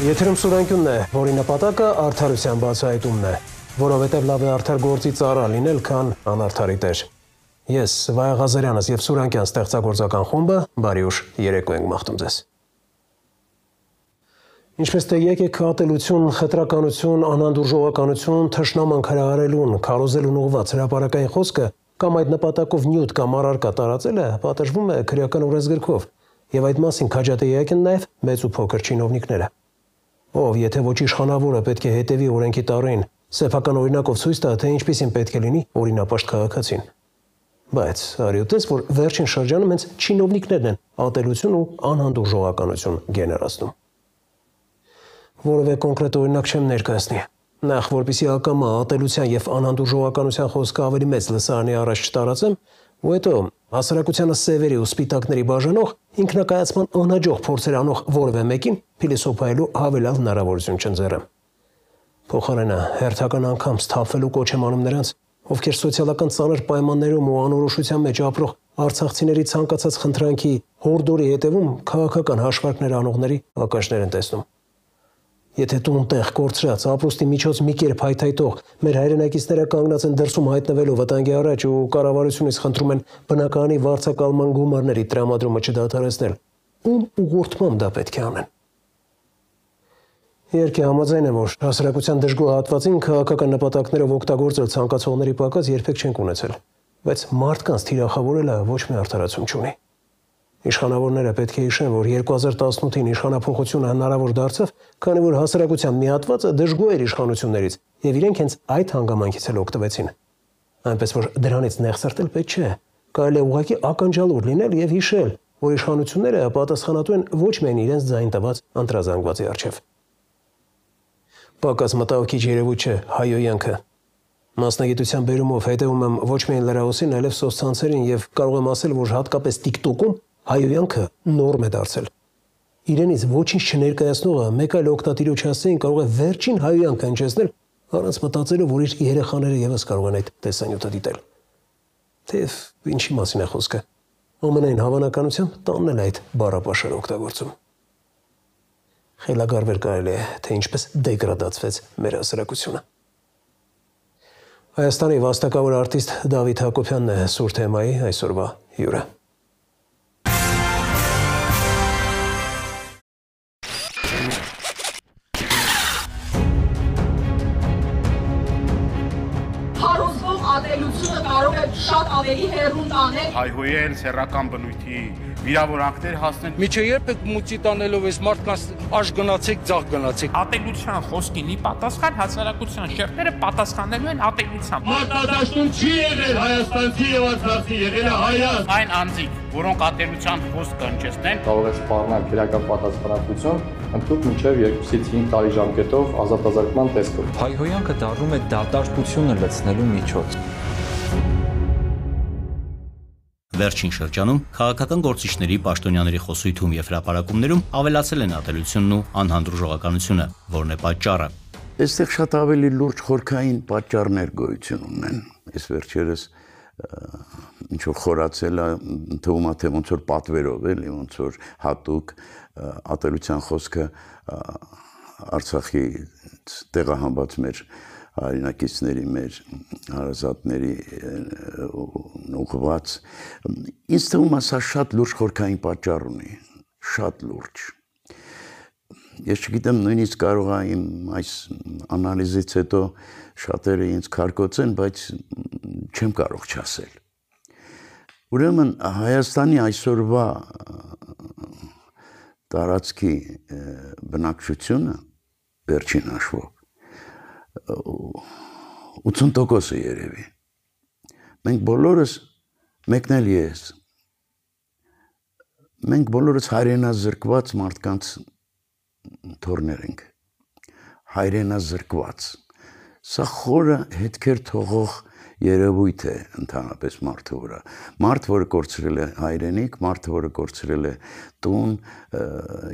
Եթերում սուրանկյունն է, որի նպատակը արդարության բացահայտումն է, որովհետև լավ է արդար գործի ծառա լինել, քան անարդարի տեր։ Ես Վայա Ղազարյանս եւ Սուրանկյան ստեղծագործական խումբը բարի ուշ երեկո ենք մաղթում ձեզ։ Ինչպես թե եկեք ատելություն, խտրականություն, անհանդուրժողականություն, թշնաման քարահարելուն, քարոզելուն ուղղված հրապարակային խոսքը կամ այդ նպատակով նյութ կամ առարկա տարածելը պատժվում է քրեական օրենսգրքով, եւ այդ մասին քաջատեյակ են նաեւ մեծ ու փոքր չինովնիկները։ Ով եթե ոչ իշխանավորը պետք է հետևի օրենքի տառին, սեփական օրինակով ցույց տա, թե ինչպիսին պետք է լինի օրինապաշտ քաղաքացին։ Բայց արյութես, որ վերջին շրջանում հենց չինովնիկներն են ատելություն ու անհանդուրժողականություն գեներացնում։ Որովե կոնկրետ օրինակ չեմ ներկայացնի։ Նախ որպեսզի ակամա ատելության եւ անհանդուրժողականության խոսքը ավելի մեծ լսարանի առաջ չտարածեմ, ու հետո հասարակությանը սևերի ու սպիտակների բաժանող ինքնակայացման անհաջող փորձեր անող որևէ մեկին փիլիսոփայելու հավելյալ հնարավորություն չընձեռեմ։ Փոխարենը հերթական անգամ սթափվելու կոչ եմ անում նրանց, ովքեր սոցիալական ծանր պայմաններում ու անորոշության մեջ ապրող արցախցիների ցանկացած խնդրանքի հորդորի հետևում քաղաքական հաշվարկներ անողների ակաշներ են տեսնում։ Եթե տուն-տեղ կորցրած ապրուստի միջոց մի կերպ հայթայթող մեր հայրենակիցները կանգնած են դրսում հայտնվելու վտանգի առաջ ու կառավարությունից խնդրում են բնականի վարձակալման գումարների տրամադրումը չդադարեցնել, ում ուղղորդմամբ դա պետք է անեն։ Երկի համաձայն եմ, որ հասարակության դժգոհ հատվածին քաղաքական նպատակներով օգտագործել ցանկացողների պակաս երբեք չենք ունեցել, բայց մարդկանց թիրախավորելը ոչ մի արդարացում չունի։ Իշխանավորները պետք է հիշեն, որ 2018-ին իշխանափոխությունը հնարավոր դարձավ, քանի որ հասարակության մի հատվածը դժգոհ էր իշխանություններից, եւ իրենք հենց այդ հանգամանքից էլ օգտվեցին։ Այնպես որ դրանից նեղսրտել պետք չէ, կարելի է ուղղակի ականջալուր լինել եւ հիշել, որ իշխանությունները պատասխանատու են ոչ միայն իրենց ձայն տված ընտրազանգվածի առջև։ Պակաս մտահոգիչ երևույթ չէ հայոյանքը։ Մասնագիտության բերումով հետևում եմ ոչ միայն լրահոսին, այլև սոցցանցերին եւ կարող եմ ասել, որ հատկապես TikTok-ում հայոյանքը նորմ է դարձել։ Իրենից ոչինչ չներկայացնողը մեկ այլ օգտատիրոջ հասցեին կարող է վերջին հայոյանքը հնչեցնել, առանց մտածելու, որ իր երեխաները եւս կարող են այդ տեսանյութը դիտել։ Թեև ինչի մասին է խոսքը։ Ամենայն հավանականությամբ տանն էլ այդ բառապաշարը օգտագործում։ Խելագարվել կարելի է, թե ինչպես դեգրադացվեց մեր հասարակությունը։ Հայաստանի վաստակավոր արտիստ Դավիթ Հակոբյանն է սուր թեմայի այսօրվա հյուրը։ Հարուսով ատելությունը կարող է շատ ավելի հեռուն տանել։ Հայհոյել սեռական բնույթի վիրավորանքներ հասնել։ Միջը երբ եք մուծի տանելով այս մարդկանց աշ գնացեք, ձախ գնացեք։ Ատելության խոսքին ի պատասխան հասարակության շերտերը պատասխանելու են ատելությամբ։ Մարտադաշտում չի եղել հայաստանցի եւ արցախցի, եղել է հայաց։ Այն անձիկ, որոնք ատելության խոսքը հնչեցնեն, կարող է սպառնալ քրեական պատասխանատվություն, ընդհանուր մինչև 2-ից 5 տարի ժամկետով ազատազրկման տեսքով։ Հայհոյանքը դառնում է դատարկությունը լցնելու միջոց։ Վերջին շրջանում քաղաքական գործիչների պաշտոնյաների խոսույթում եւ հրապարակումներում ավելացել են ատելությունն ու անհանդուրժողականությունը, որն է պատճառը։ Այստեղ շատ ավելի լուրջ խորքային պատճառներ գոյություն ունեն։ Այս վերջերս ինչ որ խորացել է, թվում է թե ոնց որ պատվերով էլի, ոնց որ հատուկ ատելության խոսքը Արցախի տեղահանված մեր հայրենակիցների, մեր հարազատների ուղղված։ Ինձ թվում է սա շատ լուրջ խորքային պատճառ ունի, շատ լուրջ։ Ես չգիտեմ, նույնիսկ կարող է իմ այս անալիզից հետո շատերը ինձ քարկոծեն, բայց չեմ կարող չասել։ Ուրեմն Հայաստանի այսօրվա տարածքի բնակչությունը վերջին հաշվով 80% է երևի։ Մենք բոլորս, մեկն էլ ես, մենք բոլորս հայրենազրկված մարդկանց թորներ ենք, հայրենազրկված։ Սա խորը հետքեր թողող երևույթ է ընդհանրապես մարդու վրա։ Մարդ, որը կորցրել է հայրենիք, մարդ, որը կորցրել է տուն,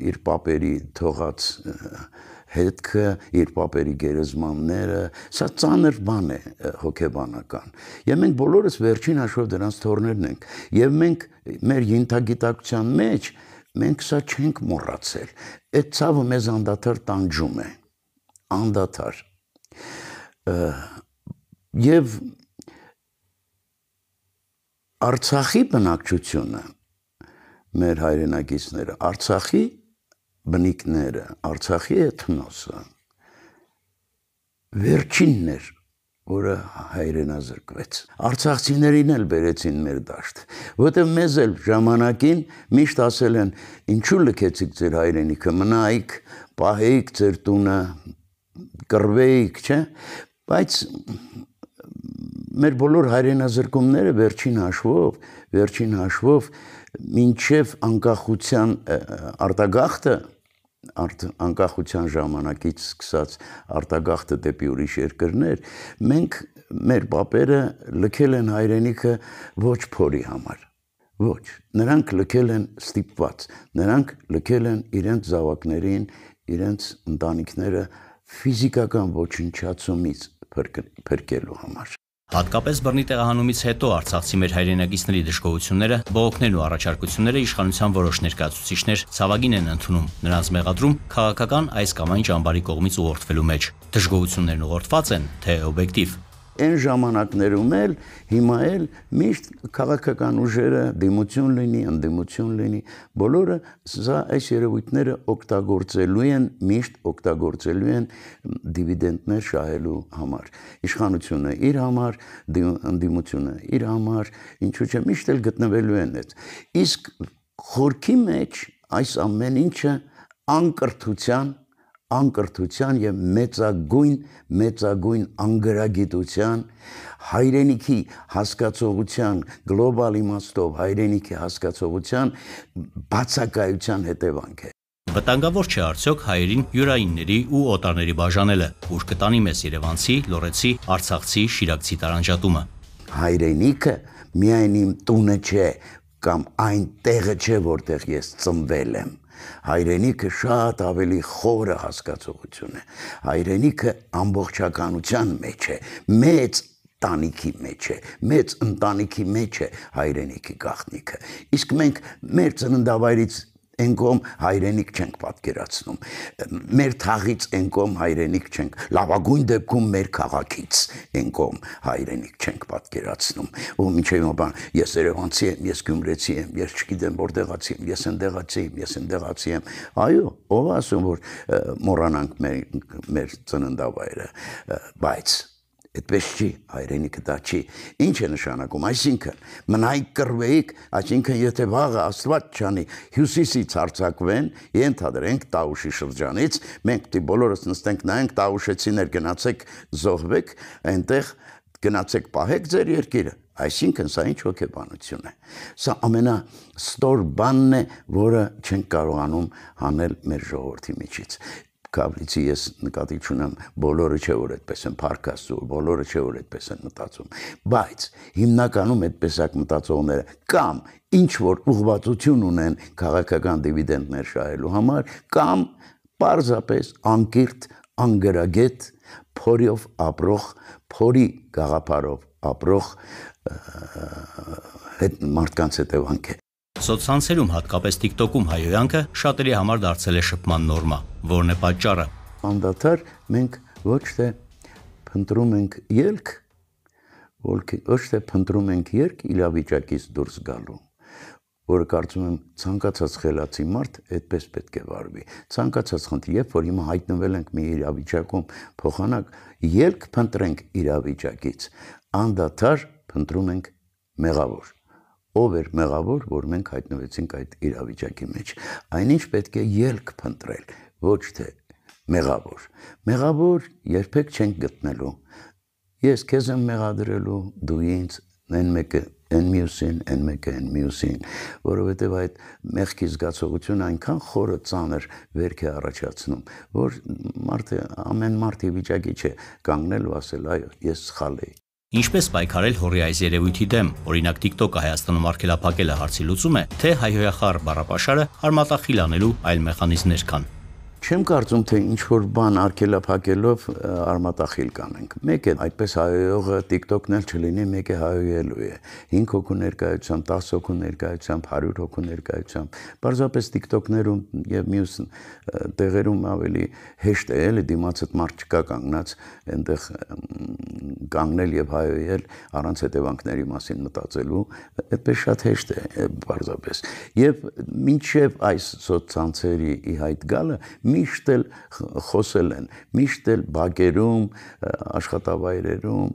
իր պապերի թողած հետքը, իր պապերի գերեզմանները, սա ծանր բան է հոգեբանական։ Եվ մենք բոլորս վերջին հաշվով դրանց թորներն ենք։ Եվ մենք մեր ենթագիտակցության մեջ Մենք սա չենք մոռացել։ Այդ ցավը մեզ անդադար տանջում է, անդադար։ Եվ Արցախի բնակչությունը, մեր հայրենակիցները, Արցախի բնիկները, Արցախի էթնոսը վերջինն էր, որը հայրենազրկվեց։ Արցախցիներին էլ բերեցին մեր դաշտ, որտեղ մեզ էլ ժամանակին միշտ ասել են, ինչու լքեցիք ձեր հայրենիքը, մնայիք, պահեիք ձեր տունը, կռվեիք, չէ՞, բայց մեր բոլոր հայրենազրկումները վերջին հաշվով մինչև անկախության արտագաղթը, անկախության ժամանակից սկսած արտագաղթը դեպի ուրիշ երկրներ, մենք մեր պապերը լքել են հայրենիքը ոչ փորի համար, ոչ, նրանք լքել են ստիպված, նրանք լքել են իրենց զավակներին, իրենց ընտանիքները ֆիզիկական ոչնչացումից փրկելու համար։ Հատկապես բռնի տեղահանումից հետո արցախցի մեր հայրենակիցների դժգոհությունները, բողոքներն ու առաջարկությունները իշխանության որոշ ներկայացուցիչներ ցավագին են ընդունում, նրանց մեղադրում քաղաքական այս կամ այն ճամբարի կողմից ուղղորդվելու մեջ։ Դժգոհություններն ուղղորդված են, թե օբյեկտիվ։ Այն ժամանակներում էլ, հիմա էլ միշտ քաղաքական ուժերը դիմություն լինի, ընդդիմություն լինի, բոլորը այս երևույթները օգտագործելու են, միշտ օգտագործելու են դիվիդենտներ շահելու համար։ Իշխանությունը իր համար, ընդդիմությունը իր համար, ինչու՞ չէ, միշտ էլ գտնվելու են այդ։ Իսկ խորքի մեջ այս ամեն ինչը անկրթության եւ մեծագույն անգրագիտության, հայրենիքի հասկացողության, գլոբալ իմաստով հայրենիքի հասկացողության բացակայության հետևանք է։ Վտանգավոր չէ արդյոք հայերին յուրայինների ու օտարների բաժանելը, ուր կտանի մեզ երևանցի, լոռեցի, արցախցի, շիրակցի տարանջատումը։ Հայրենիքը միայն իմ տունը չէ, կամ այն տեղը չէ, որտեղ ես ծնվել եմ։ Հայրենիքը շատ ավելի խորը հասկացողություն է։ Հայրենիքը ամբողջականության մեջ է, մեծ տանիքի մեջ է, մեծ ընտանիքի մեջ է հայրենիքի գաղտնիքը։ Իսկ մենք մեր ծննդավայրից այն կողմ հայրենիք չենք պատկերացնում, մեր թաղից այն կողմ հայրենիք չենք, լավագույն դեպքում մեր քաղաքից այն կողմ հայրենիք չենք պատկերացնում, ու մինչև հիմա ես երևանցի եմ, ես գյումրեցի եմ, ես չգիտեմ որտեղացի եմ, ես ընդեղացի եմ, այո, ով ասում, որ մոռանանք մեր ծննդավայրը, բայց այդպես չի, հայրենիքը դա չի։ Ինչ է նշանակում, այսինքն մնայիք կռվեիք, այսինքն եթե վաղը Աստված չանի հյուսիսից արձակվեն, ենթադրենք Տավուշի շրջանից, մենք դի բոլորս նստենք նայենք, Տավուշեցիներ գնացեք զոհվեք, այնտեղ գնացեք պահեք ձեր երկիրը, այսինքն սա ինչ հոգեբանություն է։ Սա ամենաստոր բանն է, որը չենք կարողանում հանել մեր ժողովրդի միջից։ Կավլիցի ես նկատի չունեմ, բոլորը չէ որ այդպես են փառքաստուր, բոլորը չէ որ այդպես են մտածում, բայց հիմնականում այդպեսակ մտածողները կամ ինչ որ ուղղվածություն ունեն քաղաքական դիվիդենտներ շահելու համար, կամ պարզապես անկիրթ, անգրագետ, փորիով ապրող, փորի գաղափարով ապրող մարդկանց հետևանք է։ Սոցցանցերում, հատկապես TikTok-ում հայհոյանքը շատերի համար դարձել է շփման նորմա, որն է պատճառը։ Անդադար մենք ոչ թե փնտրում ենք ելք, ոչ թե փնտրում ենք ելք իրավիճակից դուրս գալու, որը կարծում եմ ցանկացած խելացի մարդ այդպես պետք է վարվի։ Ցանկացած խնդիր, երբ որ հիմա հայտնվել ենք մի իրավիճակում, փոխանակ ելք փնտրենք իրավիճակից, անդադար փնտրում ենք մեղավոր։ Ով էր մեղավոր, որ մենք հայտնվեցինք այդ իրավիճակի մեջ։ Այնինչ պետք է ելք փնտրել, ոչ թե մեղավոր։ Մեղավոր երբեք չենք գտնելու։ Ես քեզ եմ մեղադրելու, դու ինձ, այն մեկը այն մյուսին, որովհետև այդ մեղքի զգացողությունը այնքան խորը ծանր վերք է առաջացնում, որ ամեն մարդ ի վիճակի չէ կանգնել ու ասել, այո, ես սխալ էի։ Ինչպես պայքարել հորի այս երևույթի դեմ, օրինակ TikTok-ը Հայաստանում արգելափակելը հարցի լուծում է, թե հայհոյախառ բառապաշարը արմատախիլ անելու այլ մեխանիզմներ կան։ Չեմ կարծում, թե ինչ-որ բան արգելափակելով արմատախիլ կանենք։ Մեկ է այդպես հայոյողը TikTok-ն էլ չլինի, մեկ է հայոյելու է։ 5 հոգու ներկայությամբ, 10 հոգու ներկայությամբ, 100 հոգու ներկայությամբ։ Պարզապես TikTok-ներում եւ մյուս տեղերում ավելի հեշտ է, էլի դիմացդ մարդ չկա կանգնած, այնտեղ կանգնել եւ հայոյել առանց հետևանքների մասին մտածելու, այդպես շատ հեշտ է պարզապես։ Եվ մինչեւ այս սոցցանցերի ի հայտ գալը միշտ էլ խոսել են, միշտ էլ բակերում, աշխատավայրերում,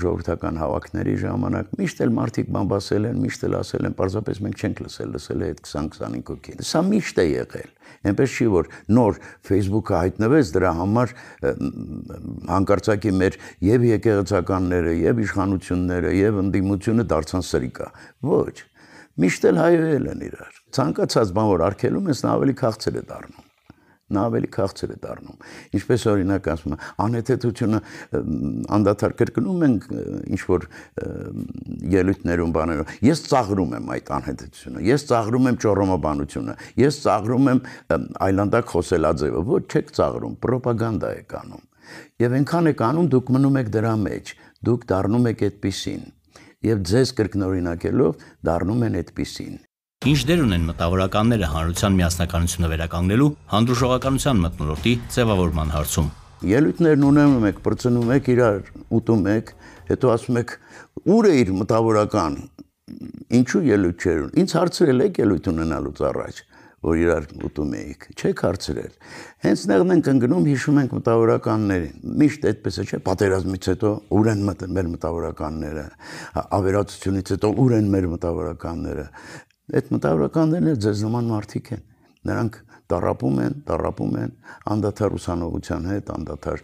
ժողովրդական հավաքների ժամանակ, միշտ էլ մարդիկ բամբասել են, միշտ էլ ասել են, պարզապես մենք չենք լսել է այդ 20-25 հոգին։ Սա միշտ է եղել։ Այնպես չի, որ նոր Facebook-ը հայտնվեց, դրա համար հանկարծակի մեր եւ եկեղեցականները, եւ իշխանությունները, եւ ընդդիմությունը դարձան սրիկա։ Ոչ։ Միշտ էլ հայոյել են իրար։ Ցանկացած բան որ արգելում ես, նա ավելի քաղցր է դառնում։ Նա ավելի քաղցր է դառնում։ Ինչպես օրինակ ասում եմ, անհեթեթությունը անդադար կրկնում ենք ինչ որ ելույթներում բաներում։ Ես ծաղրում եմ այդ անհեթեթությունը։ Ես ծաղրում եմ ճոռոմաբանությունը։ Ես ծաղրում եմ այլանդակ խոսելաձևը։ Ոչ, չեք ծաղրում, ռոպագանդա եք անում։ Եվ այնքան եք անում, դուք մնում եք դրա մեջ։ Դուք դառնում եք այդպիսին։ Եվ ձեզ կրկնօրինակելով դառնում են այդպիսին։ Ինչ դեր ունեն մտավորականները հանրության միասնականությունը վերականգնելու հանդուրժողականության մթնոլորտի ձևավորման հարցում։ Ելույթներն ունենում եք, բրծնում եք իրար, ուտում եք, հետո ասում եք ուր է իր մտավորական, ինչու ելույթ չէր։ Ինձ հարցրել եք ելույթ ունենալուց առաջ, որ իրար ուտում էիք, չեք հարցրել։ Հենց նեղն ենք ընկնում, հիշում ենք մտավորականներին։ Միշտ այդպես է, չէ՞, պատերազմից հետո ուր են մեր մտավորականները, ավերածությունից հետո ուր են մեր մտավորականները։ Այդ մտավորականներն ձեզ նման մարդիկ են։ Նրանք տառապում են, անդադար ուսանողության հետ, անդադար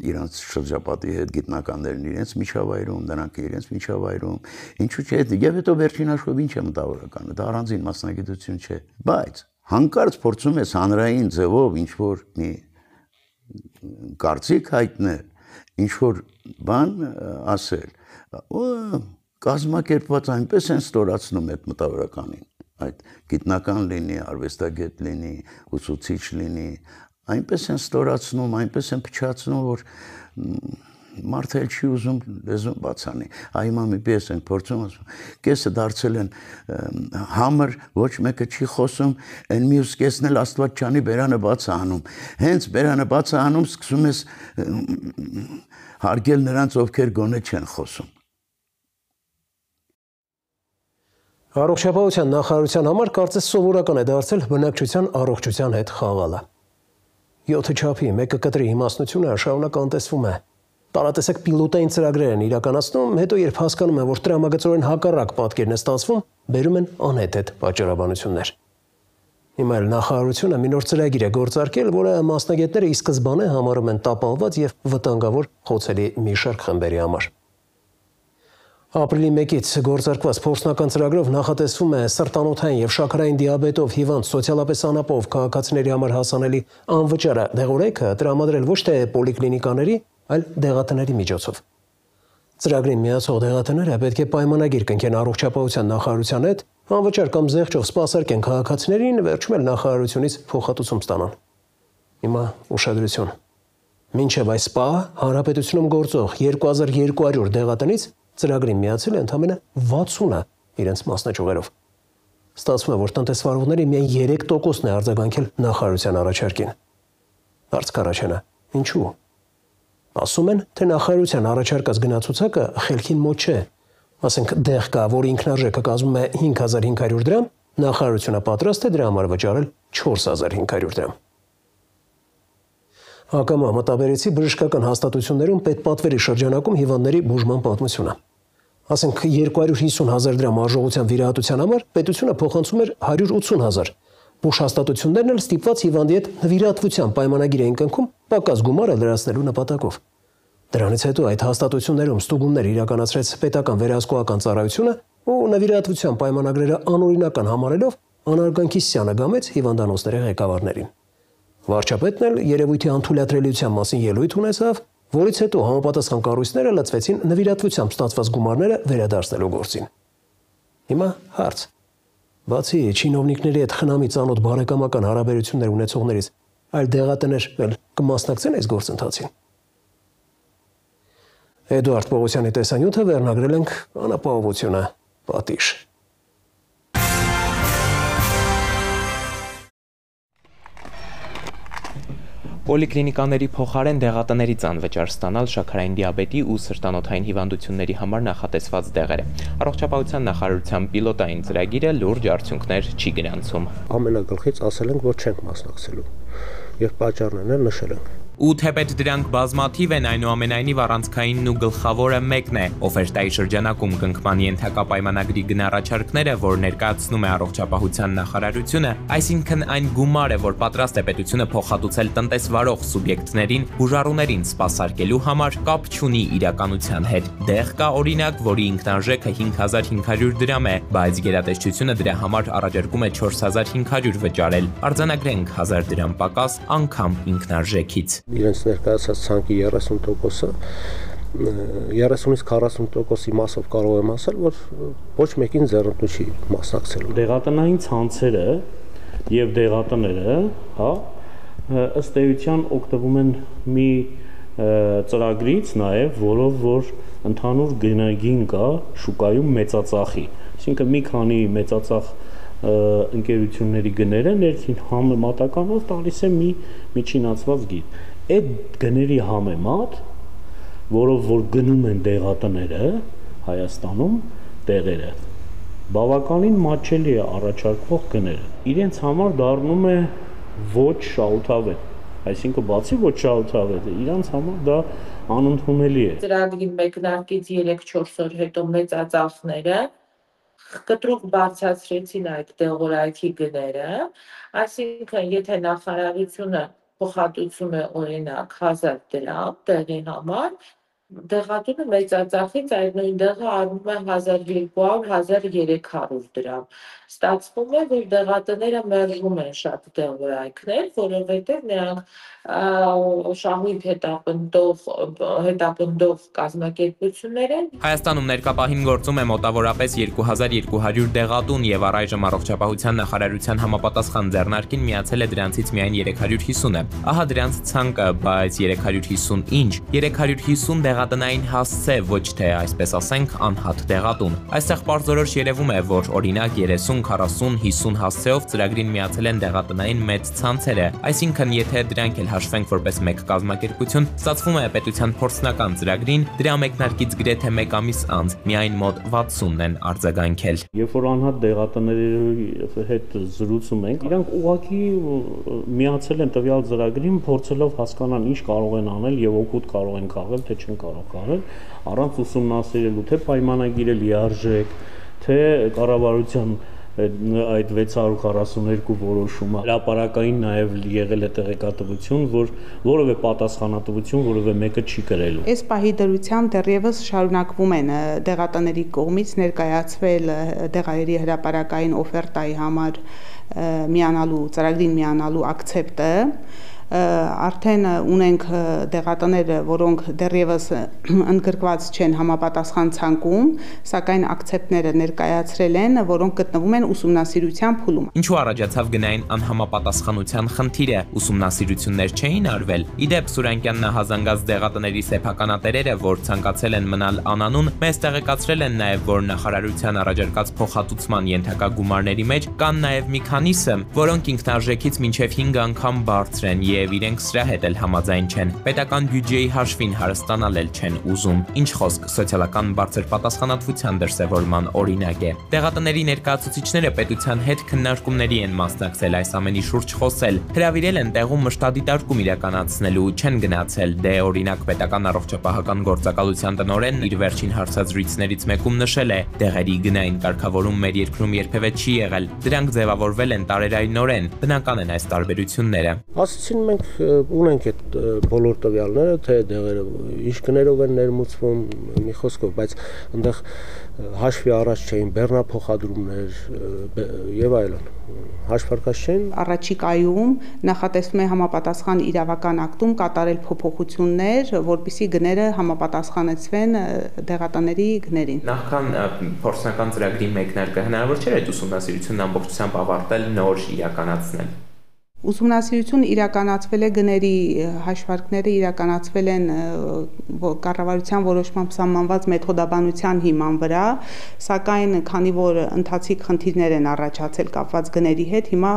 իրենց շրջապատի հետ, գիտնականներն իրենց միջավայրում, նրանք իրենց միջավայրում, ինչու՞ չէ, եւ հետո վերջին աշխով ինչ է մտավորականը, դա առանձին մասնագիտություն չէ, բայց հանկարծ փորձում ես հանրային ձևով ինչ-որ մի կարծիք հայտնել, ինչ-որ բան ասել, կազմակերպված այնպես են ստորացնում այդ մտավորականին, այդ գիտնական լինի, արվեստագետ լինի, ուսուցիչ լինի, այնպես են ստորացնում, այնպես են փչացնում, որ մարդը չի ուզում լեզուն բացանի։ Հիմա մի պես ենք փորձում, կեսը դարձել են համր, ոչ մեկը չի խոսում, այն մյուս կեսն էլ Աստվածչանի բերանը բաց է անում։ Հենց բերանը բաց է անում, սկսում ես հարգել նրանց, ովքեր գոնե չեն խոսում։ Առողջապահության նախարարության համար կարծես սովորական է դարձել բնակչության առողջության հետ խաղալը։ 7 չափի, 1 կտրի իմաստնությունը շարունակ անտեսվում է։ Տարատեսակ պիլոտային ծրագրեր են իրականացնում, հետո երբ հասկանում են, որ տրամագծորեն հակառակ պատկերն է ստացվում, բերում են անհեթեթ պատճառաբանություններ։ Հիմա էլ նախարարությունը մի նոր ծրագիր է գործարկել, որը մասնագետները ի սկզբանե համարում են տապալված եւ վտանգավոր խոցելի մի շարք խմբերի համար։ Ապրիլի 1-ից գործարկված փորձնական ծրագրով նախատեսվում է սրտանոթային եւ շաքարային դիաբետով հիվանդ սոցիալապես անապահով քաղաքացիների համար հասանելի անվճար դեղորայքը տրամադրել ոչ թե պոլիկլինիկաների, այլ դեղատների միջոցով։ Ծրագրին միացող դեղատները պետք է պայմանագիր կնքեն առողջապահության նախարարության հետ, անվճար կամ զեղչով սպասարկեն քաղաքացիներին, վերջում էլ նախարարությունից փոխհատուցում ստանան։ Հիմա ուշադրություն։ Մինչև այս պահը հանրապետությունում գործող 2200 դեղատնից ծրագրին միացել է ընդամենը 60-ը իրենց մասնաճյուղերով։ Ստացվում է, որ տնտեսվարողների միայն 3%-ն է արձագանքել նախարարության առաջարկին։ Հարց կառաջանա, ինչու՞։ Ասում են, թե նախարարության առաջարկած գնացուցակը խելքին մոտ չէ։ Ասենք դեղ կա, որի ինքնարժեքը կազմում է 5500 դրամ, նախարարությունը պատրաստ է դրա համար վճարել 4500 դրամ։ Ակամա մտաբերեցի բժշկական հաստատություններում պետպատվերի շրջանակում հիվանդների բուժման պատմությունը։ Ասենք 250,000 դրամ արժողության վիրահատության համար պետությունը փոխանցում էր 180,000։ Բուժհաստատություններն էլ ստիպված հիվանդի հետ նվիրատվության պայմանագիր էին կնքում պակաս գումարը լրացնելու նպատակով։ Դրանից հետո այդ հաստատություններում ստուգումներ իրականացրեց պետական վերահսկողական ծառայությունը ու նվիրատվության պայմանագրերը անօրինական համարելով անարգանքի սյանը գամեց հիվանդանոցների ղեկավարներին։ Վարչապետն էլ երևույթի անթույլատրելիության մասին ելույթ ունեցավ, որից հետո համապատասխան կառույցները լծվեցին նվիրատվությամբ ստացված գումարները վերադարձնելու գործին։ Հիմա հարց. բացի չինովնիկների հետ խնամի ծանոթ բարեկամական հարաբերություններ ունեցողներից, այլ դեղատներ կմասնակցեն այս գործընթացին։ Էդուարդ Պողոսյանի տեսանյութը վերնագրել ենք անապահովությունը պատիժ։ Պոլիկլինիկաների փոխարեն դեղատների ծանվճար ստանալ շաքարային դիաբետի ու սրտանոթային հիվանդությունների համար նախատեսված դեղեր է։ Առողջապահության նախարարության պիլոտային ծրագիրը լուրջ արդյունքներ չի գրանցում։ Ամենագլխից ասել ենք, որ չենք մասնակցելու, եւ պատճառներն էլ նշել ենք։ Ու թեպետ դրանք բազմաթիվ են, այնուամենայնիվ առանցքայինն ու գլխավորը մեկն է՝ օֆերտայի շրջանակում կնքման ենթակա պայմանագրի գնահառաչարկները, որ ներկայացնում է առողջապահության նախարարությունը, այսինքն այն գումարը, որ պատրաստ է պետությունը փոխհատուցել տնտեսվարող սուբյեկտներին, բուժառուներին սպասարկելու համար, կապ չունի իրականության հետ։ Դեղ կա օրինակ, որի ինքնարժեքը 5500 դրամ է, բայց գերատեսչությունը դրա համար առաջարկում է 4500 վճարել։ Արձանագրենք 1000 դրամ պակաս անգամ ինքնարժեքից։ Իրենց ներկայացած ցանկի 30%-ը 30-ից 40%-ի մասով կարող եմ ասել, որ ոչ մեկին ձեռնտու չի մասնակցելու։ Դեղատնային ցանցերը եւ դեղատները, հա, ըստ էության օգտվում են մի ծրագրից նաեւ, որով որ ընդհանուր գին կա շուկայում մեծածախի։ Այսինքն մի քանի մեծածախ ընկերությունների գները ներքին համեմատականով տալիս է մի միջինացված գին։ Այդ գների համեմատ, որով որ գնում են դեղատները Հայաստանում տեղերը, բավականին մատչելի է առաջարկվող գները։ Իրենց համար դառնում է ոչ շահութավետ, այսինքն բացի ոչ շահութավետ, իրենց համար դա անընդունելի է։ Ծրագրի մեկնարկից 3-4 օր հետո մեծածախները կտրուկ բարձրացրեցին այդ դեղորայքի գները, այսինքն եթե նախարարությունը փոխհատուցում է օրինակ 1000 դրամ տեղի համար, դեղատունը մեծածախից այդ նույն դեղը առնում է 1200-1300 դրամ։ Ստացվում է, որ դեղատները մերժում են շատ դեղորայքներ, որովհետև նրանք շահույթ հետապնդող կազմակերպություններ են։ Հայաստանում ներկապահին գործում է մոտավորապես 2200 դեղատուն եւ առայժմ առողջապահության նախարարության համապատասխան ձեռնարկին միացել է դրանցից միայն 350-ը։ Ահա դրանց ցանկը, բայց 350 ինչ։ 350 դեղատնային հասցե, ոչ թե այսպես ասենք անհատ դեղատուն։ Այստեղ պարզորոշ երևում է, որ օրինակ 30, 40, 50 հասցեով ծրագրին միացել են դեղատնային մեծ ցանցերը, այսինքն եթե դրանք էլ հաշվենք որպես մեկ կազմակերպություն, ստացվում է պետության փորձնական ծրագրին դրա մեկնարկից գրեթե մեկ ամիս անց միայն մոտ 60-ն են արձագանքել։ Երբ որ անհատ դեղատների հետ զրուցում ենք, իրանք ուղղակի միացել են տվյալ ծրագրին, փորձելով հասկանալ ինչ կարող են անել եւ օգուտ կարող են քաղել, թե չեն կարող քաղել, առանց ուսումնասիրելու, թե պայմանագիրը լիարժեք, թե կառավարության այդ 642 որոշումը հրապարակային նաև եղել է տեղեկատվություն, որ որևէ պատասխանատվություն որևէ մեկը չի կրելու։ Այս պահի դրությամբ դեռևս շարունակվում են դեղատների կողմից ներկայացվել դեղայերի հրապարակային օֆերտայի համար միանալու ծրագրին միանալու ակցեպտը, արդեն ունենք դեղատները, որոնք դեռևս ընդգրկված չեն համապատասխան ցանկում, սակայն ակցեպտները ներկայացրել են, որոնք գտնվում են ուսումնասիրության փուլում։ Ինչու առաջացավ գնային անհամապատասխանության խնդիրը, ուսումնասիրություններ չէին արվել։ Իդեպ Սուրանկյան նահազանգած դեղատների սեփականատերերը, որ ցանկացել են մնալ անանուն, մեզ տեղեկացրել են նաև, որ նախարարության առաջարկած փոխհատուցման ենթակա գումարների մեջ կան նաև մի քանիսը, որոնք ինքնարժեքից մինչև 5 անգամ բարձր են եւ իրենք սրա հետ էլ համաձայն չեն։ Պետական բյուջեի հաշվին հարստանալ էլ չեն ուզում։ Ինչ խոսք սոցիալական բարձր պատասխանատվության դրսևորման օրինակ է։ Տեղատների ներկայացուցիչները պետության հետ քննարկումների են մասնակցել, այս ամենի շուրջ խոսել, հրավիրել են տեղում մշտադիտարկում իրականացնելու, չեն գնացել։ Դե օրինակ պետական առողջապահական գործակալության տնօրենն իր վերջին հարցազրույցներից մեկում նշել է. դեղերի գնային կարգավորում մեր երկրում երբևէ չի եղել։ Դրանք ձևավորվել են տարերայնորեն, բնական են այս տարբերությունները։ Ասեցին մենք ունենք այդ բոլոր տվյալները, թե դեղերը ինչ գներով են ներմուծվում, մի խոսքով, բայց այնտեղ հաշվի առաջ չէին բեռնափոխադրումներ եւ այլն։ Հաշվարկած չէին։ Առաջիկայում նախատեսվում է համապատասխան իրավական ակտում կատարել փոփոխություններ, որպիսի գները համապատասխանեցվեն դեղատների գներին։ Նախքան փորձնական ծրագրի մեկնարկը հնարավոր չէր այդ ուսումնասիրությունն ամբողջությամբ ավարտել, նոր իրականացնել։ Ուսումնասիրություն իրականացվել է գների հաշվարկները իրականացվել են կառավարության որոշմամբ սահմանված մեթոդաբանության հիման վրա, սակայն քանի որ ընթացիկ խնդիրներ են առաջացել կապված գների հետ, հիմա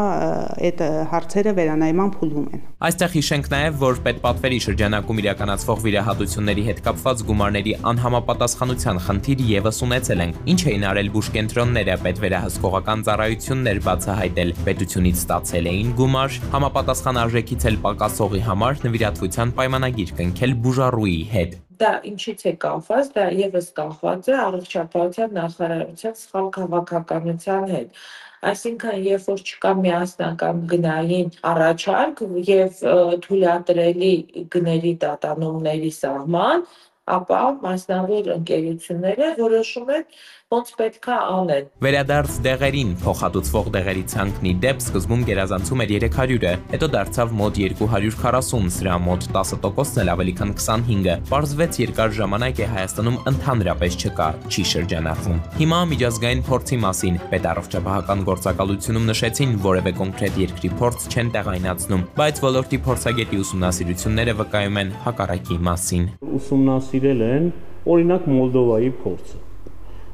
այդ հարցերը վերանայման փուլում են։ Այստեղ հիշենք նաև, որ պետպատվերի շրջանակում իրականացվող վիրահատությունների հետ կապված գումարների անհամապատասխանության խնդիր եւս ունեցել ենք։ Ինչ էին արել բուժկենտրոնները, պետվերահսկողական ծառայություններ բացահայտել, պետությունից ստացել էին գումար, համապատասխան արժեքից էլ պակասողի համար նվիրատվության պայմանագիր կնքել բուժառուի հետ։ Դա ինչից է կապված, դա եւս կապված է առողջապահության նախարարության սխալ քաղաքականության հետ։ Այսինքն, երբ որ չկա միասնական գնային առաջարկ եւ թույլատրելի գների դատանումների սահման, ապա մասնավոր ընկերությունները որոշում են ոնց պետք է անեն։ Վերադարձ դեղերին փոխհատուցվող դեղերի ցանկն ի դեպ սկզբում գերազանցում էր 300-ը, հետո դարձավ մոտ 240, սրա մոտ 10%-ն էլ ավելի քան 25-ը։ Պարզվեց երկար ժամանակ է Հայաստանում ընդհանրապես չկա, չի շրջանառվում։ Հիմա միջազգային փորձի մասին պետառողջապահական գործակալությունում նշեցին, որևէ կոնկրետ երկրի փորձ չեն տեղայնացնում, բայց ոլորտի փորձագետի ուսումնասիրությունները վկայում են հակառակի մասին։ Ուսումնասիրել են օրինակ Մոլդովայի փորձը։